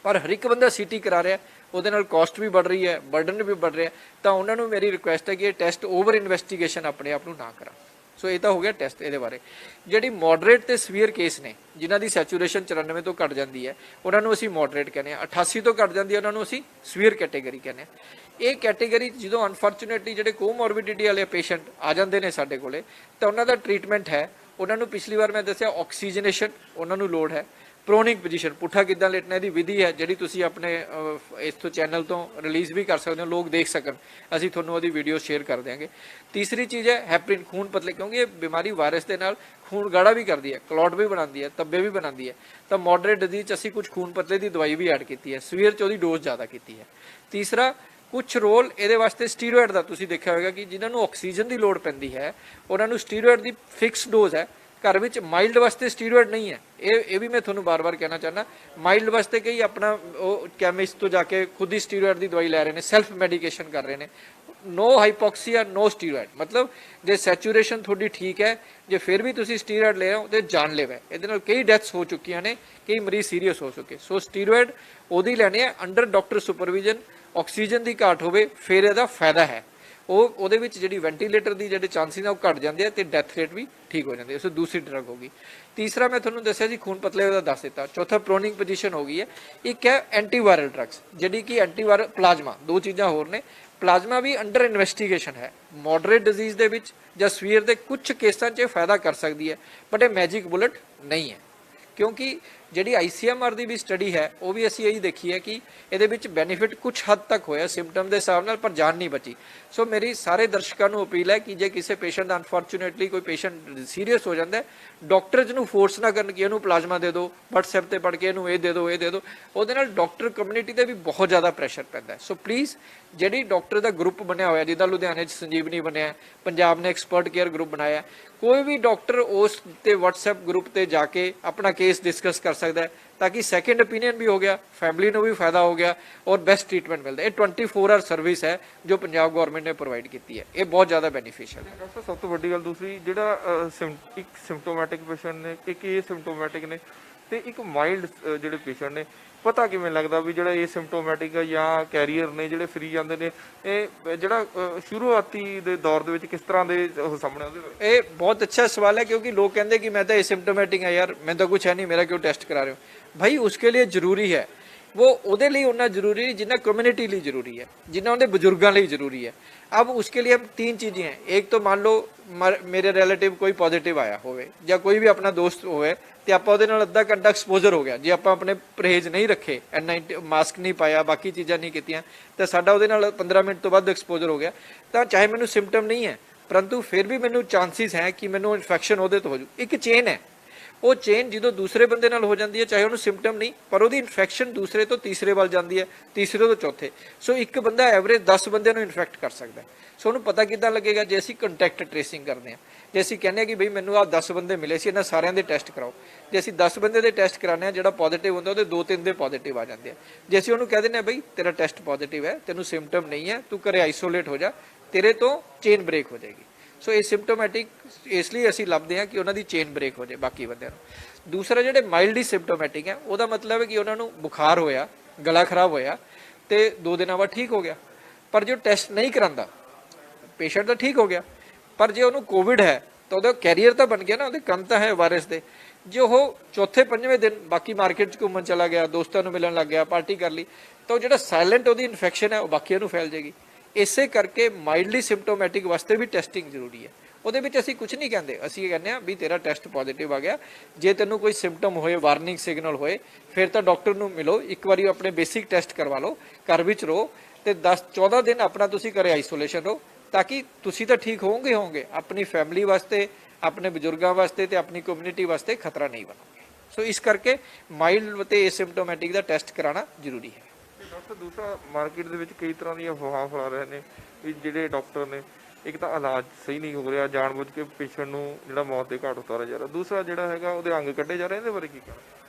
ਪਰ ਹਰ ਇੱਕ ਬੰਦਾ CT ਕਰਾ ਰਿਹਾ, ਉਹਦੇ ਨਾਲ ਕਾਸਟ ਵੀ ਵੱਧ ਰਹੀ ਹੈ, ਬਰਡਨ ਵੀ ਵੱਧ ਰਿਹਾ, ਤਾਂ ਉਹਨਾਂ ਨੂੰ ਮੇਰੀ ਰਿਕੁਐਸਟ ਹੈ ਕਿ ਇਹ ਟੈਸਟ ਓਵਰ ਇਨਵੈਸਟੀਗੇਸ਼ਨ ਆਪਣੇ ਆਪ ਨੂੰ ਨਾ ਕਰਾਂ। ਸੋ ਇਹ ਤਾਂ ਹੋ ਗਿਆ ਟੈਸਟ ਇਹਦੇ ਬਾਰੇ। ਜਿਹੜੀ ਮੋਡਰੇਟ ਤੇ ਸਵੀਅਰ ਕੇਸ ਨੇ ਜਿਨ੍ਹਾਂ ਦੀ ਸੈਚੂਰੇਸ਼ਨ 94 ਤੋਂ ਘੱਟ ਜਾਂਦੀ ਹੈ, ਉਹਨਾਂ ਨੂੰ ਅਸੀਂ ਮੋਡਰੇਟ ਕਹਿੰਦੇ ਹਾਂ। 88 ਤੋਂ ਘੱਟ ਜਾਂਦੀ ਹੈ ਉਹਨਾਂ ਨੂੰ ਅਸੀਂ ਸਵੀਅਰ ਕੈਟੇਗਰੀ ਕਹਿੰਦੇ ਹਾਂ। ਇਹ ਕੈਟੇਗਰੀ ਜਦੋਂ ਅਨਫੋਰਚੂਨੇਟਲੀ ਜਿਹੜੇ ਕੋਮੋਰਬਿਡਿਟੀ ਵਾਲੇ ਪੇਸ਼ੈਂਟ ਆ ਜਾਂਦੇ ਨੇ ਸਾਡੇ ਕੋਲੇ, ਤਾਂ ਉਹਨਾਂ ਦਾ ਟ੍ਰੀਟਮੈਂਟ ਹੈ, ਉਹਨਾਂ ਨੂੰ ਪਿਛਲੀ ਵਾਰ ਮੈਂ ਦੱਸਿਆ ਆਕਸੀਜਨੇਸ਼ਨ ਉਹਨਾਂ ਨੂੰ ਲੋੜ ਹੈ। ਪ੍ਰੋਨਿਕ ਪੋਜੀਸ਼ਨ, ਪੁੱਠਾ ਕਿੱਦਾਂ ਲੇਟਣਾ, ਇਹਦੀ ਵਿਧੀ ਹੈ ਜਿਹੜੀ ਤੁਸੀਂ ਆਪਣੇ ਇਸ ਤੋਂ ਚੈਨਲ ਤੋਂ ਰਿਲੀਜ਼ ਵੀ ਕਰ ਸਕਦੇ ਹੋ, ਲੋਕ ਦੇਖ ਸਕਣ, ਅਸੀਂ ਤੁਹਾਨੂੰ ਉਹਦੀ ਵੀਡੀਓ ਸ਼ੇਅਰ ਕਰ ਦਿਆਂਗੇ। ਤੀਸਰੀ ਚੀਜ਼ ਹੈ ਹੈਪਰਿਨ, ਖੂਨ ਪਤਲੇ, ਕਿਉਂਕਿ ਇਹ ਬਿਮਾਰੀ ਵਾਇਰਸ ਦੇ ਨਾਲ ਖੂਨ ਗਾੜਾ ਵੀ ਕਰਦੀ ਹੈ, ਕਲੌਟ ਵੀ ਬਣਾਉਂਦੀ ਹੈ, ਤੱਬੇ ਵੀ ਬਣਾਉਂਦੀ ਹੈ। ਤਾਂ ਮੋਡਰੇਟ ਡਿਜ਼ੀਜ਼ 'ਚ ਅਸੀਂ ਕੁਝ ਖੂਨ ਪਤਲੇ ਦੀ ਦਵਾਈ ਵੀ ਐਡ ਕੀਤੀ ਹੈ, ਸਵੀਅਰ 'ਚ ਉਹਦੀ ਡੋਜ਼ ਜ਼ਿਆਦਾ ਕੀਤੀ ਹੈ। ਤੀਸਰਾ ਕੁਝ ਰੋਲ ਇਹਦੇ ਵਾਸਤੇ ਸਟੀਰੋਇਡ ਦਾ, ਤੁਸੀਂ ਦੇਖਿਆ ਹੋਵੇਗਾ ਕਿ ਜਿਨ੍ਹਾਂ ਨੂੰ ਆਕਸੀਜਨ ਦੀ ਲੋੜ ਪੈਂਦੀ ਹੈ ਉਹਨਾਂ ਨੂੰ ਸਟੀਰੋਇਡ ਦੀ ਫਿਕਸ ਡੋਜ਼ ਹੈ। ਘਰ ਵਿੱਚ ਮਾਈਲਡ ਵਾਸਤੇ ਸਟੀਰੋਇਡ ਨਹੀਂ ਹੈ, ਇਹ ਵੀ ਮੈਂ ਤੁਹਾਨੂੰ ਬਾਰ-ਬਾਰ ਕਹਿਣਾ ਚਾਹੁੰਦਾ। ਮਾਈਲਡ ਵਾਸਤੇ ਕਈ ਆਪਣਾ ਉਹ ਕੈਮਿਸਟ ਤੋਂ ਜਾ ਕੇ ਖੁਦ ਹੀ ਸਟੀਰੋਇਡ ਦੀ ਦਵਾਈ ਲੈ ਰਹੇ ਨੇ, ਸੈਲਫ ਮੈਡੀਕੇਸ਼ਨ ਕਰ ਰਹੇ ਨੇ, नो हाइपोक्सीਆ नो ਸਟੀਰੋਇਡ, ਮਤਲਬ ਜੇ ਸੈਚੂਰੇਸ਼ਨ ਤੁਹਾਡੀ ਠੀਕ ਹੈ, ਜੇ ਫਿਰ ਵੀ ਤੁਸੀਂ ਸਟੀਰੋਇਡ ਲੈ ਰਹੇ ਹੋ ਤੇ ਜਾਨਲੇਵਾ ਹੈ। ਇਹਦੇ ਨਾਲ ਕਈ ਡੈਥਸ ਹੋ ਚੁੱਕੀਆਂ ਨੇ, ਕਈ ਮਰੀਜ਼ ਸੀਰੀਅਸ ਹੋ ਚੁੱਕੇ। ਸੋ ਸਟੀਰੋਇਡ ਉਹਦੀ ਲੈਣੇ ਹੈ ਅੰਡਰ ਡਾਕਟਰ ਸੁਪਰਵਿਜ਼ਨ, ਆਕਸੀਜਨ ਦੀ ਘਾਟ ਹੋਵੇ ਫਿਰ ਇਹਦਾ ਫਾਇਦਾ ਹੈ। ਉਹਦੇ ਵਿੱਚ ਜਿਹੜੀ ਵੈਂਟੀਲੇਟਰ ਦੀ ਜਿਹੜੇ ਚਾਂਸਿਸ ਆ ਉਹ ਘਟ ਜਾਂਦੇ ਆ ਤੇ ਡੈਥ ਰੇਟ ਵੀ ਠੀਕ ਹੋ ਜਾਂਦੀ ਹੈ। ਸੋ ਦੂਸਰੀ ਡਰਗ ਹੋਗੀ। ਤੀਸਰਾ ਮੈਂ ਤੁਹਾਨੂੰ ਦੱਸਿਆ ਜੀ ਖੂਨ ਪਤਲੇ ਦਾ ਦੱਸ ਦਿੱਤਾ। ਚੌਥਾ ਪ੍ਰੋਨਿੰਗ ਪੋਜੀਸ਼ਨ ਹੋ ਗਈ ਹੈ। ਇੱਕ ਹੈ ਐਂਟੀਵਾਇਰਲ ਡਰਗਸ, ਜਿਹੜੀ ਕਿ ਐਂਟੀਵਾਇਰਲ ਪਲਾਜ਼ਮਾ, ਦੋ ਚੀਜ਼ਾਂ ਹੋਰ ਨੇ। ਪਲਾਜ਼ਮਾ ਵੀ ਅੰਡਰ ਇਨਵੈਸਟੀਗੇਸ਼ਨ ਹੈ। ਮੋਡਰੇਟ ਡਿਜ਼ੀਜ਼ ਦੇ ਵਿੱਚ ਜਾਂ ਸਵੀਅਰ ਦੇ ਕੁਝ ਕੇਸਾਂ 'ਚ ਫਾਇਦਾ ਕਰ ਸਕਦੀ ਹੈ, ਬਟ ਇਹ ਮੈਜਿਕ ਬੁਲਟ ਨਹੀਂ ਹੈ। ਕਿਉਂਕਿ ਜਿਹੜੀ ICMR ਦੀ ਵੀ ਸਟੱਡੀ ਹੈ ਉਹ ਵੀ ਅਸੀਂ ਇਹੀ ਦੇਖੀ ਹੈ ਕਿ ਇਹਦੇ ਵਿੱਚ ਬੈਨੀਫਿਟ ਕੁਝ ਹੱਦ ਤੱਕ ਹੋਇਆ ਸਿੰਪਟਮ ਦੇ ਹਿਸਾਬ ਨਾਲ, ਪਰ ਜਾਨ ਨਹੀਂ ਬਚੀ। ਸੋ ਮੇਰੀ ਸਾਰੇ ਦਰਸ਼ਕਾਂ ਨੂੰ ਅਪੀਲ ਹੈ ਕਿ ਜੇ ਕਿਸੇ ਪੇਸ਼ੈਂਟ ਦਾ ਅਨਫੋਰਚੂਨੇਟਲੀ ਕੋਈ ਪੇਸ਼ੈਂਟ ਸੀਰੀਅਸ ਹੋ ਜਾਂਦਾ ਹੈ, ਡਾਕਟਰਸ ਨੂੰ ਫੋਰਸ ਨਾ ਕਰਨ ਕਿ ਇਹਨੂੰ ਪਲਾਜ਼ਮਾ ਦੇ ਦਿਓ, WhatsApp ਤੇ ਪੜ੍ਹ ਕੇ ਇਹਨੂੰ ਇਹ ਦੇ ਦਿਓ, ਇਹ ਦੇ ਦਿਓ। ਉਹਦੇ ਨਾਲ ਡਾਕਟਰ ਕਮਿਊਨਿਟੀ ਤੇ ਵੀ ਬਹੁਤ ਜ਼ਿਆਦਾ ਪ੍ਰੈਸ਼ਰ ਪੈਂਦਾ ਹੈ। ਸੋ ਪਲੀਜ਼ ਜਿਹੜੀ ਡਾਕਟਰ ਦਾ ਗਰੁੱਪ ਬਣਿਆ ਹੋਇਆ, ਜਿੱਦਾਂ ਲੁਧਿਆਣੇ 'ਚ ਸੰਜੀਵਨੀ ਬਣਿਆ, ਪੰਜਾਬ ਨੇ ਐਕਸਪਰਟ ਕੇਅਰ ਗਰੁੱਪ ਬਣਾਇਆ, ਕੋਈ ਵੀ ਡਾਕਟਰ ਉਸ ਤੇ WhatsApp ਗਰੁੱਪ ਤੇ ਜਾ ਕੇ ਆਪਣਾ ਕੇਸ ਡਿਸਕਸ ਕਰ ਸਕਦਾ ਹੈ, ਤਾਂ ਕਿ ਸੈਕੰਡ ਓਪੀਨੀਅਨ ਵੀ ਹੋ ਗਿਆ, ਫੈਮਿਲੀ ਨੂੰ ਵੀ ਫਾਇਦਾ ਹੋ ਗਿਆ ਔਰ ਬੈਸਟ ਟ੍ਰੀਟਮੈਂਟ ਮਿਲਦਾ। ਇਹ 24 ਆਵਰ ਸਰਵਿਸ ਹੈ ਜੋ ਪੰਜਾਬ ਗਵਰਨਮੈਂਟ ਨੇ ਪ੍ਰੋਵਾਈਡ ਕੀਤੀ ਹੈ। ਇਹ ਬਹੁਤ ਜ਼ਿਆਦਾ ਬੈਨੀਫੀਸ਼ੀਅਲ ਹੈ। ਡਾਕਟਰ ਸਭ ਤੋਂ ਵੱਡੀ ਗੱਲ ਦੂਸਰੀ, ਜਿਹੜਾ ਇੱਕ ਸਿੰਪਟੋਮੈਟਿਕ ਪੇਸ਼ੈਂਟ ਨੇ, ਇੱਕ ਇਹ ਸਿੰਪਟੋਮੈਟਿਕ ਨੇ ਤੇ ਇੱਕ ਮਾਈਲਡ ਜਿਹੜੇ ਪੇਸ਼ੈਂਟ ਨੇ, ਪਤਾ ਕਿਵੇਂ ਲੱਗਦਾ ਵੀ ਜਿਹੜਾ ਇਹ ਸਿੰਪਟੋਮੈਟਿਕ ਜਾਂ ਕੈਰੀਅਰ ਨੇ ਜਿਹੜੇ ਫਰੀ ਜਾਂਦੇ ਨੇ, ਇਹ ਜਿਹੜਾ ਸ਼ੁਰੂਆਤੀ ਦੇ ਦੌਰ ਦੇ ਵਿੱਚ ਕਿਸ ਤਰ੍ਹਾਂ ਦੇ ਉਹ ਸਾਹਮਣੇ ਆਉਂਦੇ? ਇਹ ਬਹੁਤ ਅੱਛਾ ਸਵਾਲ है, क्योंकि लोग कहते हैं कि मैं तो एसिम्प्टोमेटिक है यार, मैं तो कुछ है नहीं, मेरा क्यों टेस्ट करा रहे हो भाई। उसके लिए जरूरी है, वो ਉਹਦੇ ਲਈ उतना जरूरी नहीं जितना कम्युनिटी ਲਈ जरूरी है, जितना ਉਹਦੇ ਬਜ਼ੁਰਗਾਂ ਲਈ जरूरी है। अब उसके लिए हम तीन चीजें हैं। एक तो मान लो मेरे रिलेटिव कोई पॉजिटिव आया ਹੋਵੇ ਜਾਂ ਕੋਈ ਵੀ ਆਪਣਾ ਦੋਸਤ ਹੋਵੇ ਤੇ ਆਪਾਂ ਉਹਦੇ ਨਾਲ ਅੱਧਾ ਘੰਟਾ ਐਕਸਪੋਜ਼ਰ ਹੋ ਗਿਆ, ਜੇ ਆਪਾਂ ਆਪਣੇ ਪਰਹੇਜ਼ ਨਹੀਂ ਰੱਖੇ, N90 ਮਾਸਕ ਨਹੀਂ ਪਾਇਆ, ਬਾਕੀ ਚੀਜ਼ਾਂ ਨਹੀਂ ਕੀਤੀਆਂ, ਤਾਂ ਸਾਡਾ ਉਹਦੇ ਨਾਲ 15 ਮਿੰਟ ਤੋਂ ਬਾਅਦ ਐਕਸਪੋਜ਼ਰ ਹੋ ਗਿਆ, ਤਾਂ ਚਾਹੇ ਮੈਨੂੰ ਸਿੰਪਟਮ ਨਹੀਂ ਹੈ परंतु फिर भी मैनू चांसिस है कि मैनू इन्फेक्शन ਉਹਦੇ ਤੋਂ ਹੋ ਜੂ। ਇੱਕ ਚੇਨ ਹੈ, ਉਹ ਚੇਨ ਜਦੋਂ ਦੂਸਰੇ ਬੰਦੇ ਨਾਲ ਹੋ ਜਾਂਦੀ ਹੈ, ਚਾਹੇ ਉਹਨੂੰ ਸਿੰਪਟਮ ਨਹੀਂ, ਪਰ ਉਹਦੀ ਇਨਫੈਕਸ਼ਨ ਦੂਸਰੇ ਤੋਂ ਤੀਸਰੇ ਵੱਲ ਜਾਂਦੀ ਹੈ, ਤੀਸਰੇ ਤੋਂ ਚੌਥੇ। ਸੋ ਇੱਕ ਬੰਦਾ ਐਵਰੇਜ 10 ਬੰਦਿਆਂ ਨੂੰ ਇਨਫੈਕਟ ਕਰ ਸਕਦਾ ਹੈ। ਸੋ ਉਹਨੂੰ ਪਤਾ ਕਿੱਦਾਂ ਲੱਗੇਗਾ? ਜੇ ਅਸੀਂ ਕੰਟੈਕਟ ਟ੍ਰੇਸਿੰਗ ਕਰਦੇ ਹਾਂ, ਜੇ ਅਸੀਂ ਕਹਿੰਦੇ ਹਾਂ ਕਿ ਬਈ ਮੈਨੂੰ ਆਹ 10 ਬੰਦੇ ਮਿਲੇ ਸੀ, ਇਹਨਾਂ ਸਾਰਿਆਂ ਦੇ ਟੈਸਟ ਕਰਾਓ, ਜੇ ਅਸੀਂ 10 ਬੰਦੇ ਦੇ ਟੈਸਟ ਕਰਾਉਂਦੇ ਹਾਂ, ਜਿਹੜਾ ਪੋਜ਼ਿਟਿਵ ਹੁੰਦਾ ਉਹਦੇ 2-3 ਦੇ ਪੋਜ਼ਿਟਿਵ ਆ ਜਾਂਦੇ ਆ। ਜੇ ਅਸੀਂ ਉਹਨੂੰ ਕਹਿ ਦਿੰਦੇ ਹਾਂ ਬਈ ਤੇਰਾ ਟੈਸਟ ਪੋਜ਼ਿਟਿਵ ਹੈ, ਤੈਨੂੰ ਸਿੰਪਟਮ ਨਹੀਂ ਹੈ, ਤੂੰ ਘਰੇ ਆਈਸੋਲੇਟ ਹੋ ਜਾ, ਤੇਰੇ ਤੋਂ ਚੇਨ ਬ੍ਰੇਕ ਹੋ ਜਾਏਗੀ। ਸੋ ਇਹ ਸਿੰਪਟੋਮੈਟਿਕ ਇਸ ਲਈ ਅਸੀਂ ਲੱਭਦੇ ਹਾਂ ਕਿ ਉਹਨਾਂ ਦੀ ਚੇਨ ਬ੍ਰੇਕ ਹੋ ਜਾਏ ਬਾਕੀ ਬੰਦਿਆਂ ਨੂੰ। ਦੂਸਰਾ ਜਿਹੜੇ ਮਾਈਲਡਲੀ ਸਿੰਪਟੋਮੈਟਿਕ ਹੈ, ਉਹਦਾ ਮਤਲਬ ਹੈ ਕਿ ਉਹਨਾਂ ਨੂੰ ਬੁਖਾਰ ਹੋਇਆ, ਗਲਾ ਖਰਾਬ ਹੋਇਆ ਤੇ 2 ਦਿਨਾਂ ਬਾਅਦ ਠੀਕ ਹੋ ਗਿਆ, ਪਰ ਜੋ ਟੈਸਟ ਨਹੀਂ ਕਰਾਂਦਾ ਪੇਸ਼ੈਂਟ ਤਾਂ ਠੀਕ ਹੋ ਗਿਆ, ਪਰ ਜੇ ਉਹਨੂੰ ਕੋਵਿਡ ਹੈ ਤਾਂ ਉਹਦਾ ਕੈਰੀਅਰ ਤਾਂ ਬਣ ਗਿਆ ਨਾ, ਉਹਦੇ ਕੰਨ ਤਾਂ ਹੈ ਵਾਇਰਸ ਦੇ। ਜੇ ਉਹ ਚੌਥੇ ਪੰਜਵੇਂ ਦਿਨ ਬਾਕੀ ਮਾਰਕੀਟ 'ਚ ਘੁੰਮਣ ਚਲਾ ਗਿਆ, ਦੋਸਤਾਂ ਨੂੰ ਮਿਲਣ ਲੱਗ ਗਿਆ, ਪਾਰਟੀ ਕਰ ਲਈ, ਤਾਂ ਉਹ ਜਿਹੜਾ ਸਾਇਲੈਂਟ ਉਹਦੀ ਇਨਫੈਕਸ਼ਨ ਹੈ ਉਹ ਬਾਕੀਆਂ ਨੂੰ ਫੈਲ ਜਾਏਗੀ। ਇਸੇ ਕਰਕੇ ਮਾਈਲਡਲੀ ਸਿੰਪਟੋਮੈਟਿਕ ਵਾਸਤੇ ਵੀ ਟੈਸਟਿੰਗ ਜ਼ਰੂਰੀ ਹੈ। ਉਹਦੇ ਵਿੱਚ ਅਸੀਂ ਕੁਝ ਨਹੀਂ ਕਹਿੰਦੇ, ਅਸੀਂ ਕਹਿੰਦੇ ਹਾਂ ਵੀ ਤੇਰਾ ਟੈਸਟ ਪੋਜ਼ਿਟਿਵ ਆ ਗਿਆ, ਜੇ ਤੈਨੂੰ ਕੋਈ ਸਿੰਪਟਮ ਹੋਏ, ਵਾਰਨਿੰਗ ਸਿਗਨਲ ਹੋਏ, ਫਿਰ ਤਾਂ ਡਾਕਟਰ ਨੂੰ ਮਿਲੋ, ਇੱਕ ਵਾਰੀ ਆਪਣੇ ਬੇਸਿਕ ਟੈਸਟ ਕਰਵਾ ਲਓ, ਘਰ ਵਿੱਚ ਰਹੋ ਤੇ 10-14 ਦਿਨ ਆਪਣਾ ਤੁਸੀਂ ਘਰੇ ਆਈਸੋਲੇਸ਼ਨ ਰਹੋ, ਤਾਂ ਕਿ ਤੁਸੀਂ ਤਾਂ ਠੀਕ ਹੋਵੋਗੇ, ਆਪਣੀ ਫੈਮਿਲੀ ਵਾਸਤੇ, ਆਪਣੇ ਬਜ਼ੁਰਗਾਂ ਵਾਸਤੇ ਤੇ ਆਪਣੀ ਕਮਿਊਨਿਟੀ ਵਾਸਤੇ ਖਤਰਾ ਨਹੀਂ ਬਣੋਗੇ। ਸੋ ਇਸ ਕਰਕੇ ਮਾਈਲਡ ਅਤੇ ਐਸਿਮਟੋਮੈਟਿਕ ਦਾ ਟੈਸਟ ਕਰਾਉਣਾ ਜ਼ਰੂਰੀ ਹੈ। ਡਾਕਟਰ ਦੂਸਰਾ ਮਾਰਕੀਟ ਦੇ ਵਿੱਚ ਕਈ ਤਰ੍ਹਾਂ ਦੀਆਂ ਅਫਵਾਹਾਂ ਫੈਲਾ ਰਹੇ ਨੇ ਵੀ ਜਿਹੜੇ ਡਾਕਟਰ ਨੇ, ਇੱਕ ਤਾਂ ਇਲਾਜ ਸਹੀ ਨਹੀਂ ਹੋ ਰਿਹਾ, ਜਾਣਬੁੱਝ ਕੇ ਪੇਸ਼ੈਂਟ ਨੂੰ ਜਿਹੜਾ ਮੌਤ ਦੇ ਘਾਟ ਉਤਾਰਿਆ ਜਾ ਰਿਹਾ, ਦੂਸਰਾ ਜਿਹੜਾ ਹੈਗਾ ਉਹਦੇ ਅੰਗ ਕੱਢੇ ਜਾ ਰਹੇ, ਇਹਦੇ ਬਾਰੇ ਕੀ ਕਹਿਣਾ?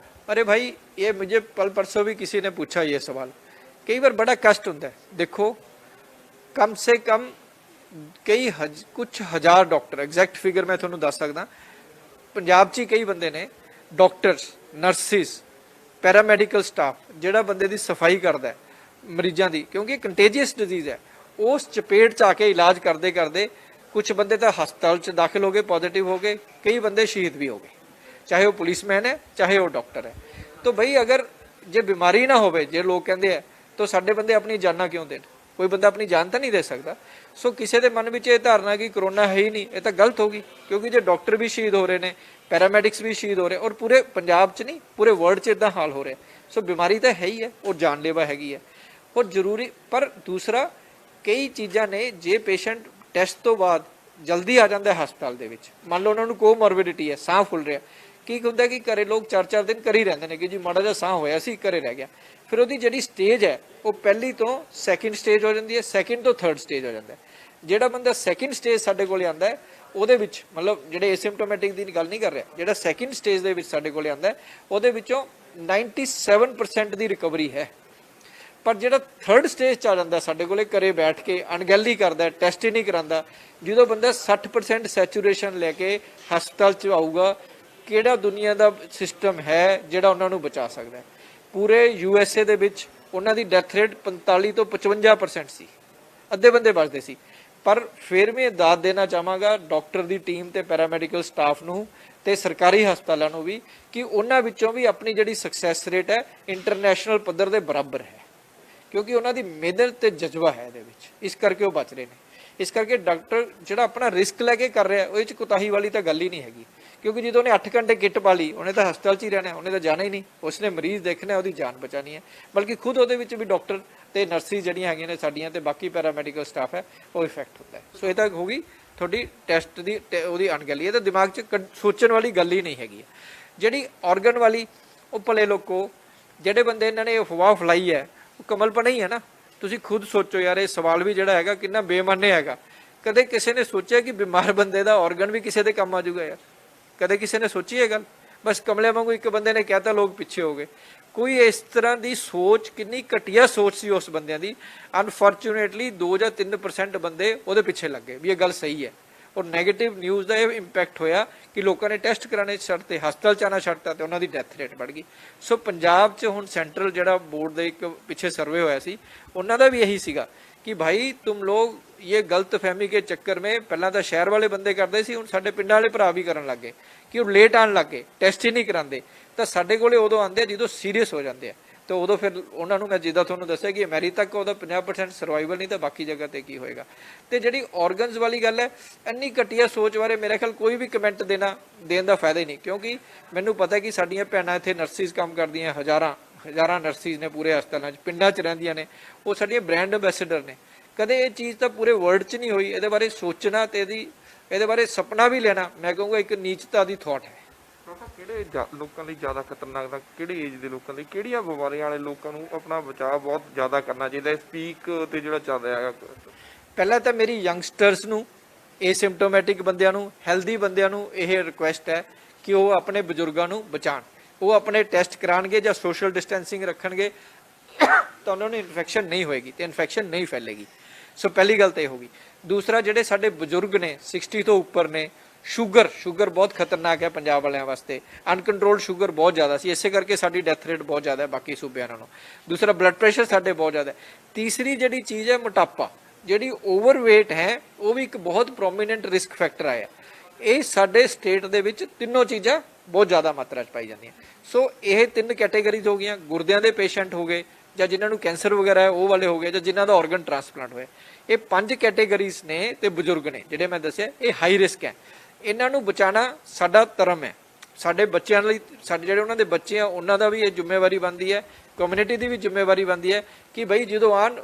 अरे भाई ये मुझे कल परसों भी किसी ने पूछा ये सवाल, कई बार बड़ा कष्ट होता है। देखो कम से कम कुछ हज़ार डॉक्टर, एग्जैक्ट फिगर मैं थोड़ा दस सकदा, पंजाब च ही कई बंदे ने, डॉक्टर्स, नर्सिस, पैरामैडिकल स्टाफ ਜਿਹੜਾ ਬੰਦੇ ਦੀ ਸਫਾਈ ਕਰਦਾ ਹੈ ਮਰੀਜ਼ਾਂ ਦੀ, ਕਿਉਂਕਿ ਕੰਟੇਜੀਅਸ ਡਿਜ਼ੀਜ਼ ਹੈ, ਉਸ ਚਪੇਟ 'ਚ ਆ ਕੇ ਇਲਾਜ ਕਰਦੇ ਕਰਦੇ ਕੁਝ ਬੰਦੇ ਤਾਂ ਹਸਪਤਾਲ 'ਚ ਦਾਖਲ ਹੋ ਗਏ, ਪੋਜ਼ਿਟਿਵ ਹੋ ਗਏ, ਕਈ ਬੰਦੇ ਸ਼ਹੀਦ ਵੀ ਹੋ ਗਏ, ਚਾਹੇ ਉਹ ਪੁਲਿਸਮੈਨ ਹੈ, ਚਾਹੇ ਉਹ ਡਾਕਟਰ ਹੈ। तो भाई अगर जे बीमारी ना हो, जे लोग कहते हैं तो साडे बंदे अपनी जाना क्यों देन? कोई बंदा अपनी जान तो नहीं दे सकता। सो किसी के मन में ये धारणा कि कोरोना है ही नहीं, ये तो गलत होगी, क्योंकि जो डॉक्टर भी शहीद हो रहे हैं, पैरामैडिक्स भी शहीद हो रहे हैं, और पूरे पंजाब च नहीं पूरे वर्ल्ड च इदा हाल हो रहा है। सो बीमारी तो है ही है और जानलेवा हैगी है और जरूरी। पर दूसरा कई चीज़ां ने, जे पेशेंट टेस्ट तो बाद जल्दी आ जाता है हस्पताल दे विच, मान लो उन्होंने कोमॉर्बिडिटी है, साह फुल रहा, की होंदा कि घरे लोग 4-4 दिन कर ही रहते हैं कि जी माड़ा जिहा साह होया सी घरे रह गया, फिर उसकी जिहड़ी स्टेज है वो पहली तो सैकेंड स्टेज हो जाती है, सैकेंड तो थर्ड स्टेज हो जाता है। जिहड़ा बंदा सैकेंड स्टेज साडे कोल आंदा है ਉਹਦੇ ਵਿੱਚ मतलब ਜਿਹੜੇ एसिम्प्टोमैटिक ਦੀ ਗੱਲ नहीं कर रहा, ਜਿਹੜਾ सैकेंड स्टेज ਦੇ ਵਿੱਚ ਸਾਡੇ ਕੋਲੇ ਆਂਦਾ ਹੈ ਉਹਦੇ ਵਿੱਚੋਂ 97% ਦੀ ਰਿਕਵਰੀ है। ਪਰ ਜਿਹੜਾ ਥਰਡ ਸਟੇਜ 'ਚ ਆ ਜਾਂਦਾ ਸਾਡੇ ਕੋਲੇ ਘਰੇ ਬੈਠ ਕੇ ਅਣਗਹਿਲੀ ਕਰਦਾ, ਟੈਸਟ ਹੀ ਨਹੀਂ ਕਰਾਉਂਦਾ, ਜਦੋਂ ਬੰਦਾ 60% ਸੈਚੂਰੇਸ਼ਨ ਲੈ ਕੇ ਹਸਪਤਾਲ 'ਚ ਆਊਗਾ, ਕਿਹੜਾ ਦੁਨੀਆ ਦਾ ਸਿਸਟਮ ਹੈ ਜਿਹੜਾ ਉਹਨਾਂ ਨੂੰ ਬਚਾ ਸਕਦਾ ਹੈ? ਪੂਰੇ USA ਦੇ ਵਿੱਚ ਉਹਨਾਂ ਦੀ ਡੈਥ ਰੇਟ 45 ਤੋਂ 55% ਸੀ, ਅੱਧੇ ਬੰਦੇ ਬਚਦੇ ਸੀ। ਪਰ ਫਿਰ ਵੀ ਦਾਦ ਦੇਣਾ ਚਾਹਾਂਗਾ ਡਾਕਟਰ ਦੀ ਟੀਮ ਤੇ ਪੈਰਾਮੈਡੀਕਲ ਸਟਾਫ ਨੂੰ ਤੇ ਸਰਕਾਰੀ ਹਸਪਤਾਲਾਂ ਨੂੰ ਵੀ ਕਿ ਉਹਨਾਂ ਵਿੱਚੋਂ ਵੀ ਆਪਣੀ ਜਿਹੜੀ ਸਕਸੈਸ ਰੇਟ ਹੈ ਇੰਟਰਨੈਸ਼ਨਲ ਪੱਧਰ ਦੇ ਬਰਾਬਰ ਹੈ, ਕਿਉਂਕਿ ਉਹਨਾਂ ਦੀ ਮਿਹਨਤ ਤੇ ਜਜ਼ਬਾ ਹੈ ਇਹਦੇ ਵਿੱਚ, ਇਸ ਕਰਕੇ ਉਹ ਬਚ ਰਹੇ ਨੇ। ਇਸ ਕਰਕੇ ਡਾਕਟਰ ਜਿਹੜਾ ਆਪਣਾ ਰਿਸਕ ਲੈ ਕੇ ਕਰ ਰਿਹਾ, ਉਹ 'ਚ ਕੁਤਾਹੀ ਵਾਲੀ ਤਾਂ ਗੱਲ ਹੀ ਨਹੀਂ ਹੈਗੀ, ਕਿਉਂਕਿ ਜਦੋਂ ਉਹਨੇ 8 ਘੰਟੇ ਕਿੱਟ ਪਾ ਲਈ, ਉਹਨੇ ਤਾਂ ਹਸਪਤਾਲ 'ਚ ਹੀ ਰਹਿਣਾ, ਉਹਨੇ ਤਾਂ ਜਾਣਾ ਹੀ ਨਹੀਂ, ਉਸਨੇ ਮਰੀਜ਼ ਦੇਖਣਾ, ਉਹਦੀ ਜਾਨ ਬਚਾਉਣੀ ਹੈ। ਬਲਕਿ ਖੁਦ ਉਹਦੇ ਵਿੱਚ ਵੀ ਡਾਕਟਰ ਤੇ ਨਰਸਿਸ ਜਿਹੜੀਆਂ ਹੈਗੀਆਂ ਨੇ ਸਾਡੀਆਂ ਤੇ ਬਾਕੀ ਪੈਰਾਮੈਡੀਕਲ ਸਟਾਫ ਹੈ, ਉਹ ਇਫੈਕਟ ਹੁੰਦਾ ਹੈ। ਸੋ ਇਹ ਤਾਂ ਹੋ ਗਈ ਤੁਹਾਡੀ ਟੈਸਟ ਦੀ ਉਹਦੀ ਅਣਗਹਿਲੀ, ਇਹ ਤਾਂ ਦਿਮਾਗ 'ਚ ਸੋਚਣ ਵਾਲੀ ਗੱਲ ਹੀ ਨਹੀਂ ਹੈਗੀ। ਜਿਹੜੀ ਆਰਗਨ ਵਾਲੀ, ਉਹ ਭਲੇ ਲੋਕੋ ਜਿਹੜੇ ਬੰਦੇ ਇਹਨਾਂ ਨੇ ਅਫਵਾਹ ਫੈਲਾਈ ਹੈ, ਉਹ ਕਮਲਪਨਾ ਹੀ ਹੈ ਨਾ। ਤੁਸੀਂ ਖੁਦ ਸੋਚੋ ਯਾਰ, ਇਹ ਸਵਾਲ ਵੀ ਜਿਹੜਾ ਹੈਗਾ ਕਿੰਨਾ ਬੇਮਾਨੇ ਹੈਗਾ। ਕਦੇ ਕਿਸੇ ਨੇ ਸੋਚਿਆ ਕਿ ਬਿਮਾਰ ਬੰਦੇ ਦਾ ਆਰਗਨ ਵੀ ਕਿਸੇ ਦੇ ਕੰਮ ਆ ਜਾਊਗਾ ਯਾਰ? ਕਦੇ ਕਿਸੇ ਨੇ ਸੋਚੀ ਇਹ ਗੱਲ? ਬਸ ਕਮਲੇ ਵਾਂਗੂ ਇੱਕ ਬੰਦੇ ਨੇ ਕਹਿਤਾ, ਲੋਕ ਪਿੱਛੇ ਹੋ ਗਏ। ਕੋਈ ਇਸ ਤਰ੍ਹਾਂ ਦੀ ਸੋਚ, ਕਿੰਨੀ ਘਟੀਆ ਸੋਚ ਸੀ ਉਸ ਬੰਦਿਆਂ ਦੀ। ਅਨਫੋਰਚੂਨੇਟਲੀ 2 ਜਾਂ 3% ਬੰਦੇ ਉਹਦੇ ਪਿੱਛੇ ਲੱਗੇ ਵੀ ਇਹ ਗੱਲ ਸਹੀ ਹੈ, ਔਰ ਨੈਗੇਟਿਵ ਨਿਊਜ਼ ਦਾ ਇਹ ਇੰਪੈਕਟ ਹੋਇਆ ਕਿ ਲੋਕਾਂ ਨੇ ਟੈਸਟ ਕਰਾਣੇ ਛੱਡਤੇ, ਹਸਪਤਾਲ 'ਚ ਆਉਣਾ ਛੱਡਤਾ ਤੇ ਉਹਨਾਂ ਦੀ ਡੈਥ ਰੇਟ ਵੱਧ ਗਈ। ਸੋ ਪੰਜਾਬ 'ਚ ਹੁਣ ਸੈਂਟਰਲ ਜਿਹੜਾ ਬੋਰਡ ਦਾ ਇੱਕ ਪਿੱਛੇ ਸਰਵੇ ਹੋਇਆ ਸੀ, ਉਹਨਾਂ ਦਾ ਵੀ ਇਹੀ ਸੀਗਾ कि भाई तुम लोग ये गलत फहमी के चक्कर में, पहला तो शहर वाले बंदे करते सी, हुण साडे पिंडां वाले भरा भी करन लग गए कि वो लेट आन लग गए, टेस्ट ही नहीं करांदे। तो साडे कोले उदों आंदे जदों सीरीयस हो जाते हैं, तो उदों फिर उन्हां नूं मैं जिद्दां तुहानूं दस्सिया कि अमेरिका तक उहदा 50% सर्वाइवल, नहीं तो बाकी जगह ते की होएगा। तो जिहड़ी ऑर्गनस वाली गल है, इन्नी घटिया सोच बारे मेरे ख्याल कोई भी कमेंट देण दा फायदा ही नहीं, क्योंकि मैनूं पता है कि साडीआं भैणां इत्थे नर्सिस काम करदियां, हज़ारां नर्सिस ने पूरे हस्पतालां 'च, पिंडां 'च रहिंदियां ने, वो साडीआं ब्रांड एंबेसडर ने। कदे ये चीज़ तो पूरे वर्ल्ड 'च नहीं हुई, ये बारे सोचना तो ये बारे सपना भी लेना, मैं कहूँगा एक नीचता की थॉट है। ਕਿਹੜੇ ਲੋਕਾਂ ਲਈ ਜ਼ਿਆਦਾ ਖਤਰਨਾਕ ਦਾ, ਕਿਹੜੀ ਏਜ ਦੇ ਲੋਕਾਂ ਲਈ, ਕਿਹੜੀਆਂ ਬਿਮਾਰੀਆਂ ਵਾਲੇ ਲੋਕਾਂ ਨੂੰ ਆਪਣਾ ਬਚਾਅ ਬਹੁਤ ਜ਼ਿਆਦਾ ਕਰਨਾ ਚਾਹੀਦਾ ਇਸ ਪੀਕ ਤੇ ਜਿਹੜਾ ਚੱਲ ਰਿਹਾ ਹੈਗਾ? ਪਹਿਲਾਂ ਤਾਂ ਮੇਰੀ ਯੰਗਸਟਰਸ ਨੂੰ, ਏਸਿਮਟੋਮੈਟਿਕ ਬੰਦਿਆਂ ਨੂੰ, ਹੈਲਦੀ ਬੰਦਿਆਂ ਨੂੰ ਇਹ ਰਿਕੁਐਸਟ ਹੈ ਕਿ ਉਹ ਆਪਣੇ ਬਜ਼ੁਰਗਾਂ ਨੂੰ ਬਚਾਉਣ, ਉਹ ਆਪਣੇ ਟੈਸਟ ਕਰਾਉਣਗੇ ਜਾਂ ਸੋਸ਼ਲ ਡਿਸਟੈਂਸਿੰਗ ਰੱਖਣਗੇ ਤਾਂ ਉਹਨਾਂ ਨੂੰ ਇਨਫੈਕਸ਼ਨ ਨਹੀਂ ਹੋਏਗੀ ਤੇ ਇਨਫੈਕਸ਼ਨ ਨਹੀਂ ਫੈਲੇਗੀ। ਸੋ ਪਹਿਲੀ ਗੱਲ ਤਾਂ ਇਹ ਹੋਗੀ। ਦੂਸਰਾ, ਜਿਹੜੇ ਸਾਡੇ ਬਜ਼ੁਰਗ ਨੇ 60 ਤੋਂ ਉੱਪਰ ਨੇ, ਸ਼ੂਗਰ ਬਹੁਤ ਖਤਰਨਾਕ ਹੈ ਪੰਜਾਬ ਵਾਲਿਆਂ ਵਾਸਤੇ, ਅਨਕੰਟਰੋਲਡ ਸ਼ੂਗਰ ਬਹੁਤ ਜ਼ਿਆਦਾ ਸੀ, ਇਸੇ ਕਰਕੇ ਸਾਡੀ ਡੈਥ ਰੇਟ ਬਹੁਤ ਜ਼ਿਆਦਾ ਹੈ ਬਾਕੀ ਸੂਬਿਆਂ ਨਾਲੋਂ। ਦੂਸਰਾ, ਬਲੱਡ ਪ੍ਰੈਸ਼ਰ ਸਾਡੇ ਬਹੁਤ ਜ਼ਿਆਦਾ ਹੈ। ਤੀਸਰੀ ਜਿਹੜੀ ਚੀਜ਼ ਹੈ ਮੋਟਾਪਾ, ਜਿਹੜੀ ਓਵਰਵੇਟ ਹੈ, ਉਹ ਵੀ ਇੱਕ ਬਹੁਤ ਪ੍ਰੋਮੀਨੈਂਟ ਰਿਸਕ ਫੈਕਟਰ ਆਇਆ। ਇਹ ਸਾਡੇ ਸਟੇਟ ਦੇ ਵਿੱਚ ਤਿੰਨੋਂ ਚੀਜ਼ਾਂ ਬਹੁਤ ਜ਼ਿਆਦਾ ਮਾਤਰਾ 'ਚ ਪਾਈ ਜਾਂਦੀਆਂ। ਸੋ ਇਹ 3 ਕੈਟੇਗਰੀਜ਼ ਹੋ ਗਈਆਂ। ਗੁਰਦਿਆਂ ਦੇ ਪੇਸ਼ੈਂਟ ਹੋ ਗਏ, ਜਾਂ ਜਿਨ੍ਹਾਂ ਨੂੰ ਕੈਂਸਰ ਵਗੈਰਾ ਹੈ ਉਹ ਵਾਲੇ ਹੋ ਗਏ, ਜਾਂ ਜਿਨ੍ਹਾਂ ਦਾ ਆਰਗਨ ਟ੍ਰਾਂਸਪਲਾਂਟ ਹੋਇਆ। ਇਹ 5 ਕੈਟੇਗਰੀਜ਼ ਨੇ ਤੇ ਬਜ਼ੁਰਗ ਨੇ ਜਿਹੜੇ ਮੈਂ ਦੱਸਿਆ, ਇਹ ਹਾਈ ਰਿਸਕ ਹੈ। ਇਹਨਾਂ ਨੂੰ ਬਚਾਉਣਾ ਸਾਡਾ ਧਰਮ ਹੈ। ਸਾਡੇ ਬੱਚਿਆਂ ਲਈ, ਸਾਡੇ ਜਿਹੜੇ ਉਹਨਾਂ ਦੇ ਬੱਚੇ ਆ ਉਹਨਾਂ ਦਾ ਵੀ ਇਹ ਜ਼ਿੰਮੇਵਾਰੀ ਬਣਦੀ ਹੈ, ਕਮਿਊਨਿਟੀ ਦੀ ਵੀ ਜ਼ਿੰਮੇਵਾਰੀ ਬਣਦੀ ਹੈ ਕਿ ਬਈ ਜਦੋਂ ਆਉਣ,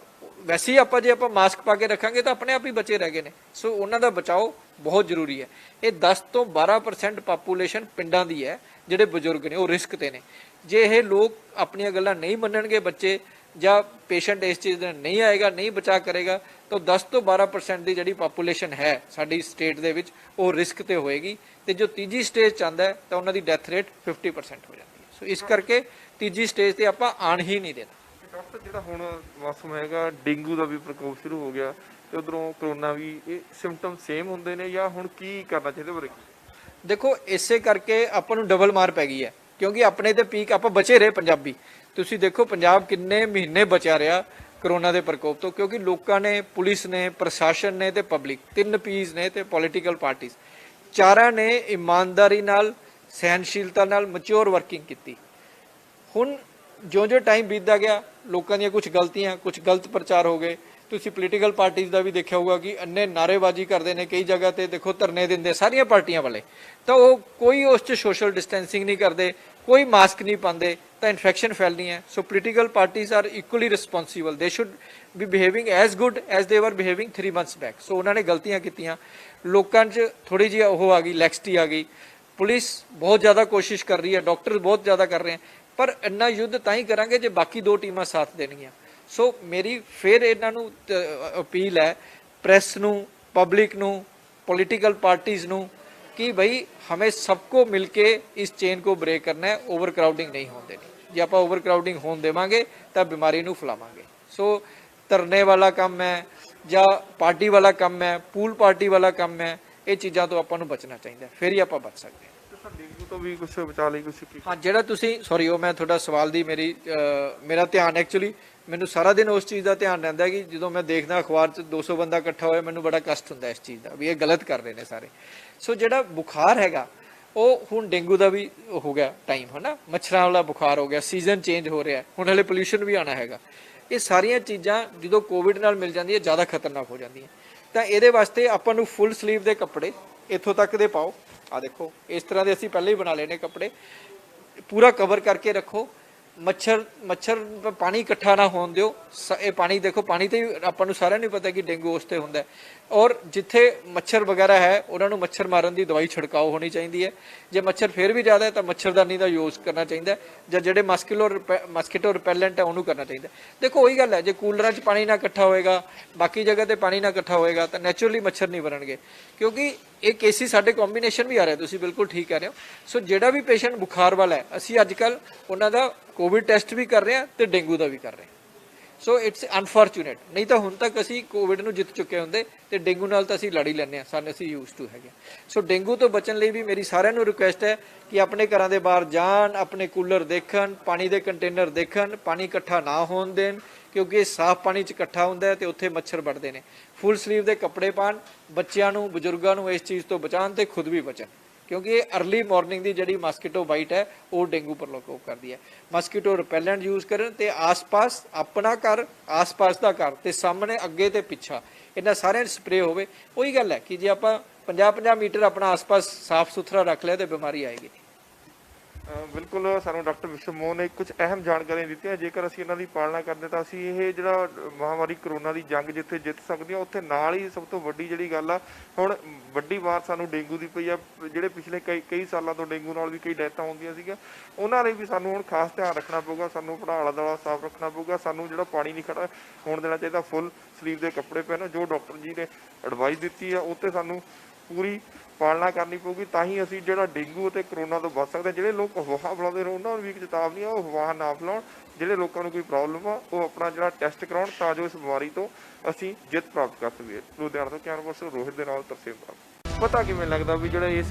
ਵੈਸੇ ਹੀ ਆਪਾਂ ਜੇ ਆਪਾਂ ਮਾਸਕ ਪਾ ਕੇ ਰੱਖਾਂਗੇ ਤਾਂ ਆਪਣੇ ਆਪ ਹੀ ਬਚੇ ਰਹਿ ਗਏ ਨੇ। ਸੋ ਉਹਨਾਂ ਦਾ ਬਚਾਓ ਬਹੁਤ ਜ਼ਰੂਰੀ ਹੈ। ਇਹ 10 ਤੋਂ 12% ਪਾਪੂਲੇਸ਼ਨ ਪਿੰਡਾਂ ਦੀ ਹੈ, ਜਿਹੜੇ ਬਜ਼ੁਰਗ ਨੇ ਉਹ ਰਿਸਕ ਤੇ ਨੇ। ਜੇ ਇਹ ਲੋਕ ਆਪਣੀਆਂ ਗੱਲਾਂ ਨਹੀਂ ਮੰਨਣਗੇ, ਬੱਚੇ ਜਾਂ ਪੇਸ਼ੈਂਟ ਇਸ ਚੀਜ਼ ਦਾ ਨਹੀਂ ਆਏਗਾ, ਨਹੀਂ ਬਚਾ ਕਰੇਗਾ, ਤਾਂ 10 ਤੋਂ 12% ਦੀ ਜਿਹੜੀ ਪਾਪੂਲੇਸ਼ਨ ਹੈ ਸਾਡੀ ਸਟੇਟ ਦੇ ਵਿੱਚ, ਉਹ ਰਿਸਕ ਤੇ ਹੋਏਗੀ। ਤੇ ਜੋ ਤੀਜੀ ਸਟੇਜ 'ਚ ਆਉਂਦਾ ਤਾਂ ਉਹਨਾਂ ਦੀ ਡੈਥ ਰੇਟ 50% ਹੋ ਜਾਂਦੀ ਹੈ। ਸੋ ਇਸ ਕਰਕੇ ਤੀਜੀ ਸਟੇਜ ਤੇ ਆਪਾਂ ਆਣ ਹੀ ਨਹੀਂ ਦੇਣਾ। ਡਾਕਟਰ, ਜਿਹੜਾ ਹੁਣ ਮੌਸਮ ਹੈਗਾ, ਡੇਂਗੂ ਦਾ ਵੀ ਪ੍ਰਕੋਪ ਸ਼ੁਰੂ ਹੋ ਗਿਆ ਤੇ ਉਧਰੋਂ ਕਰੋਨਾ ਵੀ, ਇਹ ਸਿੰਪਟਮ ਸੇਮ ਹੁੰਦੇ ਨੇ ਜਾਂ ਹੁਣ ਕੀ ਕਰਨਾ ਚਾਹੀਦਾ ਬਾਰੇ? ਦੇਖੋ, ਇਸੇ ਕਰਕੇ ਆਪਾਂ ਨੂੰ ਡਬਲ ਮਾਰ ਪੈ ਗਈ ਹੈ, ਕਿਉਂਕਿ ਆਪਣੇ ਤੇ ਪੀਕ ਆਪਾਂ ਬਚੇ ਰਹੇ ਪੰਜਾਬੀ। ਤੁਸੀਂ ਦੇਖੋ ਪੰਜਾਬ ਕਿੰਨੇ ਮਹੀਨੇ ਬਚਿਆ ਰਿਹਾ ਕਰੋਨਾ ਦੇ ਪ੍ਰਕੋਪ ਤੋਂ, ਕਿਉਂਕਿ ਲੋਕਾਂ ਨੇ, ਪੁਲਿਸ ਨੇ, ਪ੍ਰਸ਼ਾਸਨ ਨੇ ਤੇ ਪਬਲਿਕ, 3 P's ਨੇ ਤੇ ਪੋਲੀਟੀਕਲ ਪਾਰਟੀਜ਼, ਚਾਰਾਂ ਨੇ ਇਮਾਨਦਾਰੀ ਨਾਲ, ਸਹਿਨਸ਼ੀਲਤਾ ਨਾਲ ਮੈਚੁਰ ਵਰਕਿੰਗ ਕੀਤੀ। ਹੁਣ ਜਿਉਂ-ਜਿਉਂ ਟਾਈਮ ਬੀਤਦਾ ਗਿਆ, ਲੋਕਾਂ ਦੀਆਂ ਕੁਝ ਗਲਤੀਆਂ, ਕੁਝ ਗਲਤ ਪ੍ਰਚਾਰ ਹੋ ਗਏ। ਤੁਸੀਂ ਪੋਲੀਟੀਕਲ ਪਾਰਟੀਜ਼ ਦਾ ਵੀ ਦੇਖਿਆ ਹੋਊਗਾ ਕਿ ਅੰਨੇ ਨਾਅਰੇਬਾਜ਼ੀ ਕਰਦੇ ਨੇ, ਕਈ ਜਗ੍ਹਾ ਤੇ ਦੇਖੋ ਧਰਨੇ ਦਿੰਦੇ ਸਾਰੀਆਂ ਪਾਰਟੀਆਂ ਵਾਲੇ, ਤਾਂ ਉਹ ਕੋਈ ਉਸ 'ਚ ਸੋਸ਼ਲ ਡਿਸਟੈਂਸਿੰਗ ਨਹੀਂ ਕਰਦੇ, ਕੋਈ ਮਾਸਕ ਨਹੀਂ ਪਾਉਂਦੇ, ਤਾਂ ਇਨਫੈਕਸ਼ਨ ਫੈਲਣੀ ਹੈ। So political parties are equally responsible, they should be behaving as good as they were ਬਿਹੇਵਿੰਗ 3 months back. ਸੋ ਉਹਨਾਂ ਨੇ ਗਲਤੀਆਂ ਕੀਤੀਆਂ, ਲੋਕਾਂ 'ਚ ਥੋੜ੍ਹੀ ਜਿਹੀ ਉਹ ਆ ਗਈ, ਲੈਕਸਿਟੀ ਆ ਗਈ। ਪੁਲਿਸ ਬਹੁਤ ਜ਼ਿਆਦਾ ਕੋਸ਼ਿਸ਼ ਕਰ ਰਹੀ ਹੈ, ਡਾਕਟਰ ਬਹੁਤ ਜ਼ਿਆਦਾ ਕਰ ਰਹੇ ਹਨ, ਪਰ ਇੰਨਾ ਯੁੱਧ ਤਾਂ ਹੀ ਕਰਾਂਗੇ ਜੇ ਬਾਕੀ 2 ਟੀਮਾਂ ਸਾਥ ਦੇਣਗੀਆਂ। ਸੋ ਮੇਰੀ ਫਿਰ ਇਹਨਾਂ ਨੂੰ ਅਪੀਲ ਹੈ, ਪ੍ਰੈਸ ਨੂੰ, ਪਬਲਿਕ ਨੂੰ, पॉलिटिकल पार्टीज ਨੂੰ कि भाई हमें सबको मिलके इस चेन को ब्रेक करना है, ओवर क्राउडिंग नहीं होने देनी। ਜੇ ਆਪਾਂ ਓਵਰਕਰਾਊਡਿੰਗ ਹੋਣ ਦੇਵਾਂਗੇ ਤਾਂ ਬਿਮਾਰੀ ਨੂੰ ਫੈਲਾਵਾਂਗੇ। ਸੋ ਧਰਨੇ ਵਾਲਾ ਕੰਮ ਹੈ ਜਾਂ ਪਾਰਟੀ ਵਾਲਾ ਕੰਮ ਹੈ, ਪੂਲ ਪਾਰਟੀ ਵਾਲਾ ਕੰਮ ਹੈ, ਇਹ ਚੀਜ਼ਾਂ ਤੋਂ ਆਪਾਂ ਨੂੰ ਬਚਣਾ ਚਾਹੀਦਾ, ਫਿਰ ਹੀ ਆਪਾਂ ਬਚ ਸਕਦੇ ਹਾਂ। ਤੇ ਸਰ ਡੇਂਗੂ ਤੋਂ ਵੀ ਕੁਝ ਬਚਾ ਲਈ ਕੁਝ ਕੀ? ਹਾਂ, ਜਿਹੜਾ ਤੁਸੀਂ ਸੌਰੀ ਉਹ ਮੈਂ ਤੁਹਾਡਾ ਸਵਾਲ ਦੀ ਮੇਰਾ ਧਿਆਨ ਐਕਚੁਅਲੀ ਮੈਨੂੰ ਸਾਰਾ ਦਿਨ ਉਸ ਚੀਜ਼ ਦਾ ਧਿਆਨ ਰਹਿੰਦਾ ਕਿ ਜਦੋਂ ਮੈਂ ਦੇਖਦਾ ਅਖਬਾਰ 'ਚ 200 ਬੰਦਾ ਇਕੱਠਾ ਹੋਇਆ, ਮੈਨੂੰ ਬੜਾ ਕਸ਼ਟ ਹੁੰਦਾ ਇਸ ਚੀਜ਼ ਦਾ ਵੀ ਇਹ ਗਲਤ ਕਰ ਰਹੇ ਨੇ ਸਾਰੇ। ਸੋ ਜਿਹੜਾ ਬੁਖਾਰ ਹੈਗਾ ਉਹ ਹੁਣ ਡੇਂਗੂ ਦਾ ਵੀ ਹੋ ਗਿਆ ਟਾਈਮ, ਹੈ ਨਾ, ਮੱਛਰਾਂ ਵਾਲਾ ਬੁਖਾਰ ਹੋ ਗਿਆ, ਸੀਜ਼ਨ ਚੇਂਜ ਹੋ ਰਿਹਾ, ਹੁਣ ਹਲੇ ਪੋਲਿਊਸ਼ਨ ਵੀ ਆਉਣਾ ਹੈਗਾ। ਇਹ ਸਾਰੀਆਂ ਚੀਜ਼ਾਂ ਜਦੋਂ ਕੋਵਿਡ ਨਾਲ ਮਿਲ ਜਾਂਦੀਆਂ ਜ਼ਿਆਦਾ ਖਤਰਨਾਕ ਹੋ ਜਾਂਦੀਆਂ। ਤਾਂ ਇਹਦੇ ਵਾਸਤੇ ਆਪਾਂ ਨੂੰ ਫੁੱਲ ਸਲੀਵ ਦੇ ਕੱਪੜੇ ਇੱਥੋਂ ਤੱਕ ਦੇ ਪਾਓ, ਆ ਦੇਖੋ ਇਸ ਤਰ੍ਹਾਂ ਦੇ ਅਸੀਂ ਪਹਿਲਾਂ ਹੀ ਬਣਾ ਲਏ ਨੇ ਕੱਪੜੇ, ਪੂਰਾ ਕਵਰ ਕਰਕੇ ਰੱਖੋ। ਮੱਛਰ ਪਾਣੀ ਇਕੱਠਾ ਨਾ ਹੋਣ ਦਿਓ। ਇਹ ਪਾਣੀ ਦੇਖੋ, ਪਾਣੀ ਤੇ ਆਪਾਂ ਨੂੰ ਸਾਰਿਆਂ ਨੂੰ ਪਤਾ ਕਿ ਡੇਂਗੂ ਉਸ ਤੇ ਹੁੰਦਾ ਹੈ। ਔਰ ਜਿੱਥੇ ਮੱਛਰ ਵਗੈਰਾ ਹੈ ਉਹਨਾਂ ਨੂੰ ਮੱਛਰ ਮਾਰਨ ਦੀ ਦਵਾਈ ਛਿੜਕਾਓ ਹੋਣੀ ਚਾਹੀਦੀ ਹੈ। ਜੇ ਮੱਛਰ ਫਿਰ ਵੀ ਜ਼ਿਆਦਾ ਹੈ ਤਾਂ ਮੱਛਰਦਾਨੀ ਦਾ ਯੂਜ਼ ਕਰਨਾ ਚਾਹੀਦਾ, ਜਾਂ ਜਿਹੜੇ ਮਸਕੀਟੋ ਰਿਪੈਲੈਂਟ ਹੈ ਉਹਨੂੰ ਕਰਨਾ ਚਾਹੀਦਾ। ਦੇਖੋ ਉਹੀ ਗੱਲ ਹੈ, ਜੇ ਕੂਲਰਾਂ 'ਚ ਪਾਣੀ ਨਾ ਇਕੱਠਾ ਹੋਏਗਾ, ਬਾਕੀ ਜਗ੍ਹਾ ਤੇ ਪਾਣੀ ਨਾ ਇਕੱਠਾ ਹੋਏਗਾ ਤਾਂ ਨੈਚੁਰਲੀ ਮੱਛਰ ਨਹੀਂ ਬਣਨਗੇ, ਕਿਉਂਕਿ ਇਹ ਕੇਸਿਸ ਸਾਡੇ ਕੰਬੀਨੇਸ਼ਨ ਵੀ ਆ ਰਿਹਾ, ਤੁਸੀਂ ਬਿਲਕੁਲ ਠੀਕ ਕਹਿ ਰਹੇ ਹੋ। ਸੋ ਜਿਹੜਾ ਵੀ ਪੇਸ਼ੈਂਟ ਬੁਖਾਰ ਵਾਲਾ ਹੈ, ਅਸੀਂ ਅੱਜ ਕੱਲ੍ਹ ਉਹਨਾਂ ਦਾ ਕੋਵਿਡ ਟੈਸਟ ਵੀ ਕਰ ਰਹੇ ਹਾਂ ਤੇ ਡੇਂਗੂ ਦਾ ਵੀ ਕਰ ਰਹੇ ਹਾਂ। ਸੋ ਇਟਸ ਅਨਫੋਰਚੂਨੇਟ, ਨਹੀਂ ਤਾਂ ਹੁਣ ਤੱਕ ਅਸੀਂ ਕੋਵਿਡ ਨੂੰ ਜਿੱਤ ਚੁੱਕੇ ਹੁੰਦੇ ਤੇ ਡੇਂਗੂ ਨਾਲ ਤਾਂ ਅਸੀਂ ਲੜ ਹੀ ਲੈਂਦੇ ਹਾਂ, ਸਾਨੂੰ ਅਸੀਂ ਯੂਜ਼ ਟੂ ਹੈਗੇ। ਸੋ ਡੇਂਗੂ ਤੋਂ ਬਚਣ ਲਈ ਵੀ ਮੇਰੀ ਸਾਰਿਆਂ ਨੂੰ ਰਿਕੁਐਸਟ ਹੈ ਕਿ ਆਪਣੇ ਘਰਾਂ ਦੇ ਬਾਹਰ ਜਾਣ, ਆਪਣੇ ਕੂਲਰ ਦੇਖਣ, ਪਾਣੀ ਦੇ ਕੰਟੇਨਰ ਦੇਖਣ, ਪਾਣੀ ਇਕੱਠਾ ਨਾ ਹੋਣ ਦੇਣ, ਕਿਉਂਕਿ ਇਹ ਸਾਫ਼ ਪਾਣੀ 'ਚ ਇਕੱਠਾ ਹੁੰਦਾ ਹੈ ਤੇ ਉੱਥੇ ਮੱਛਰ ਵੱਢਦੇ ਨੇ। ਫੁੱਲ ਸਲੀਵ ਦੇ ਕੱਪੜੇ ਪਾਉਣ, ਬੱਚਿਆਂ ਨੂੰ ਬਜ਼ੁਰਗਾਂ ਨੂੰ ਇਸ ਚੀਜ਼ ਤੋਂ ਬਚਾਉਣ ਤੇ ਖੁਦ ਵੀ ਬਚਣ, ਕਿਉਂਕਿ ਇਹ ਅਰਲੀ ਮਾਰਨਿੰਗ ਦੀ ਜਿਹੜੀ ਮਸਕੀਟੋ ਬਾਈਟ ਹੈ ਉਹ ਡੇਂਗੂ ਪ੍ਰਕੋਪ ਕਰਦੀ ਹੈ। ਮਸਕੀਟੋ ਰਿਪੈਲੈਂਟ ਯੂਜ਼ ਕਰਨ ਤੇ ਆਸ-ਪਾਸ ਆਪਣਾ ਘਰ, ਆਸ-ਪਾਸ ਦਾ ਘਰ ਤੇ ਸਾਹਮਣੇ ਅੱਗੇ ਤੇ ਪਿੱਛਾ ਇਹਨਾਂ ਸਾਰਿਆਂ 'ਚ ਸਪਰੇਅ ਹੋਵੇ। ਉਹੀ ਗੱਲ ਹੈ ਕਿ ਜੇ ਆਪਾਂ 50-50 ਮੀਟਰ ਆਪਣਾ ਆਸ-ਪਾਸ ਸਾਫ਼ ਸੁਥਰਾ ਰੱਖ ਲਿਆ ਤੇ ਬਿਮਾਰੀ ਆਏਗੀ। ਬਿਲਕੁਲ, ਸਾਨੂੰ ਡਾਕਟਰ ਵਿਸ਼ਵ ਮੋਹਨ ਨੇ ਕੁਝ ਅਹਿਮ ਜਾਣਕਾਰੀਆਂ ਦਿੱਤੀਆਂ। ਜੇਕਰ ਅਸੀਂ ਇਹਨਾਂ ਦੀ ਪਾਲਣਾ ਕਰਦੇ ਤਾਂ ਅਸੀਂ ਇਹ ਜਿਹੜਾ ਮਹਾਮਾਰੀ ਕਰੋਨਾ ਦੀ ਜੰਗ ਜਿੱਥੇ ਜਿੱਤ ਸਕਦੇ ਹਾਂ, ਉੱਥੇ ਨਾਲ ਹੀ ਸਭ ਤੋਂ ਵੱਡੀ ਜਿਹੜੀ ਗੱਲ ਆ, ਹੁਣ ਵੱਡੀ ਵਾਰ ਸਾਨੂੰ ਡੇਂਗੂ ਦੀ ਪਈ ਆ। ਜਿਹੜੇ ਪਿਛਲੇ ਕਈ ਸਾਲਾਂ ਤੋਂ ਡੇਂਗੂ ਨਾਲ ਵੀ ਕਈ ਡੈਥਾਂ ਹੁੰਦੀਆਂ ਸੀਗੀਆਂ, ਉਹਨਾਂ ਲਈ ਵੀ ਸਾਨੂੰ ਹੁਣ ਖਾਸ ਧਿਆਨ ਰੱਖਣਾ ਪਊਗਾ। ਸਾਨੂੰ ਆਪਣਾ ਆਲਾ ਦੁਆਲਾ ਸਾਫ਼ ਰੱਖਣਾ ਪਊਗਾ। ਸਾਨੂੰ ਜਿਹੜਾ ਪਾਣੀ ਨਹੀਂ ਖੜਾ ਹੋਣ ਦੇਣਾ ਚਾਹੀਦਾ। ਫੁੱਲ ਸਲੀਵ ਦੇ ਕੱਪੜੇ ਪਹਿਨੋ, ਜੋ ਡਾਕਟਰ ਜੀ ਨੇ ਐਡਵਾਈਸ ਦਿੱਤੀ ਆ ਉਹ 'ਤੇ ਸਾਨੂੰ ਪੂਰੀ ਪਾਲਣਾ ਕਰਨੀ ਪਊਗੀ, ਤਾਂ ਹੀ ਅਸੀਂ ਜਿਹੜਾ ਡੇਂਗੂ ਅਤੇ ਕਰੋਨਾ ਤੋਂ ਬਚ ਸਕਦੇ ਹਾਂ। ਜਿਹੜੇ ਲੋਕ ਅਫਵਾਹ ਫੈਲਾਉਂਦੇ ਨੇ ਉਹਨਾਂ ਨੂੰ ਵੀ ਇੱਕ ਚੇਤਾਵਨੀ ਆ, ਉਹ ਅਫਵਾਹ ਨਾ ਫੈਲਾਉਣ। ਜਿਹੜੇ ਲੋਕਾਂ ਨੂੰ ਕੋਈ ਪ੍ਰੋਬਲਮ ਆ ਉਹ ਆਪਣਾ ਜਿਹੜਾ ਟੈਸਟ ਕਰਾਉਣ, ਤਾਂ ਜੋ ਇਸ ਬਿਮਾਰੀ ਤੋਂ ਅਸੀਂ ਜਿੱਤ ਪ੍ਰਾਪਤ ਕਰ ਸਕੀਏ। ਲੁਧਿਆਣਾ ਤੋਂ ਕੈਮਰਾ ਪਰਸਨ ਰੋਹਿਤ ਦੇ ਨਾਲ ਤਰਸੇਮ। ਪਤਾ ਕਿਵੇਂ ਲੱਗਦਾ ਵੀ ਜਿਹੜਾ ਇਹ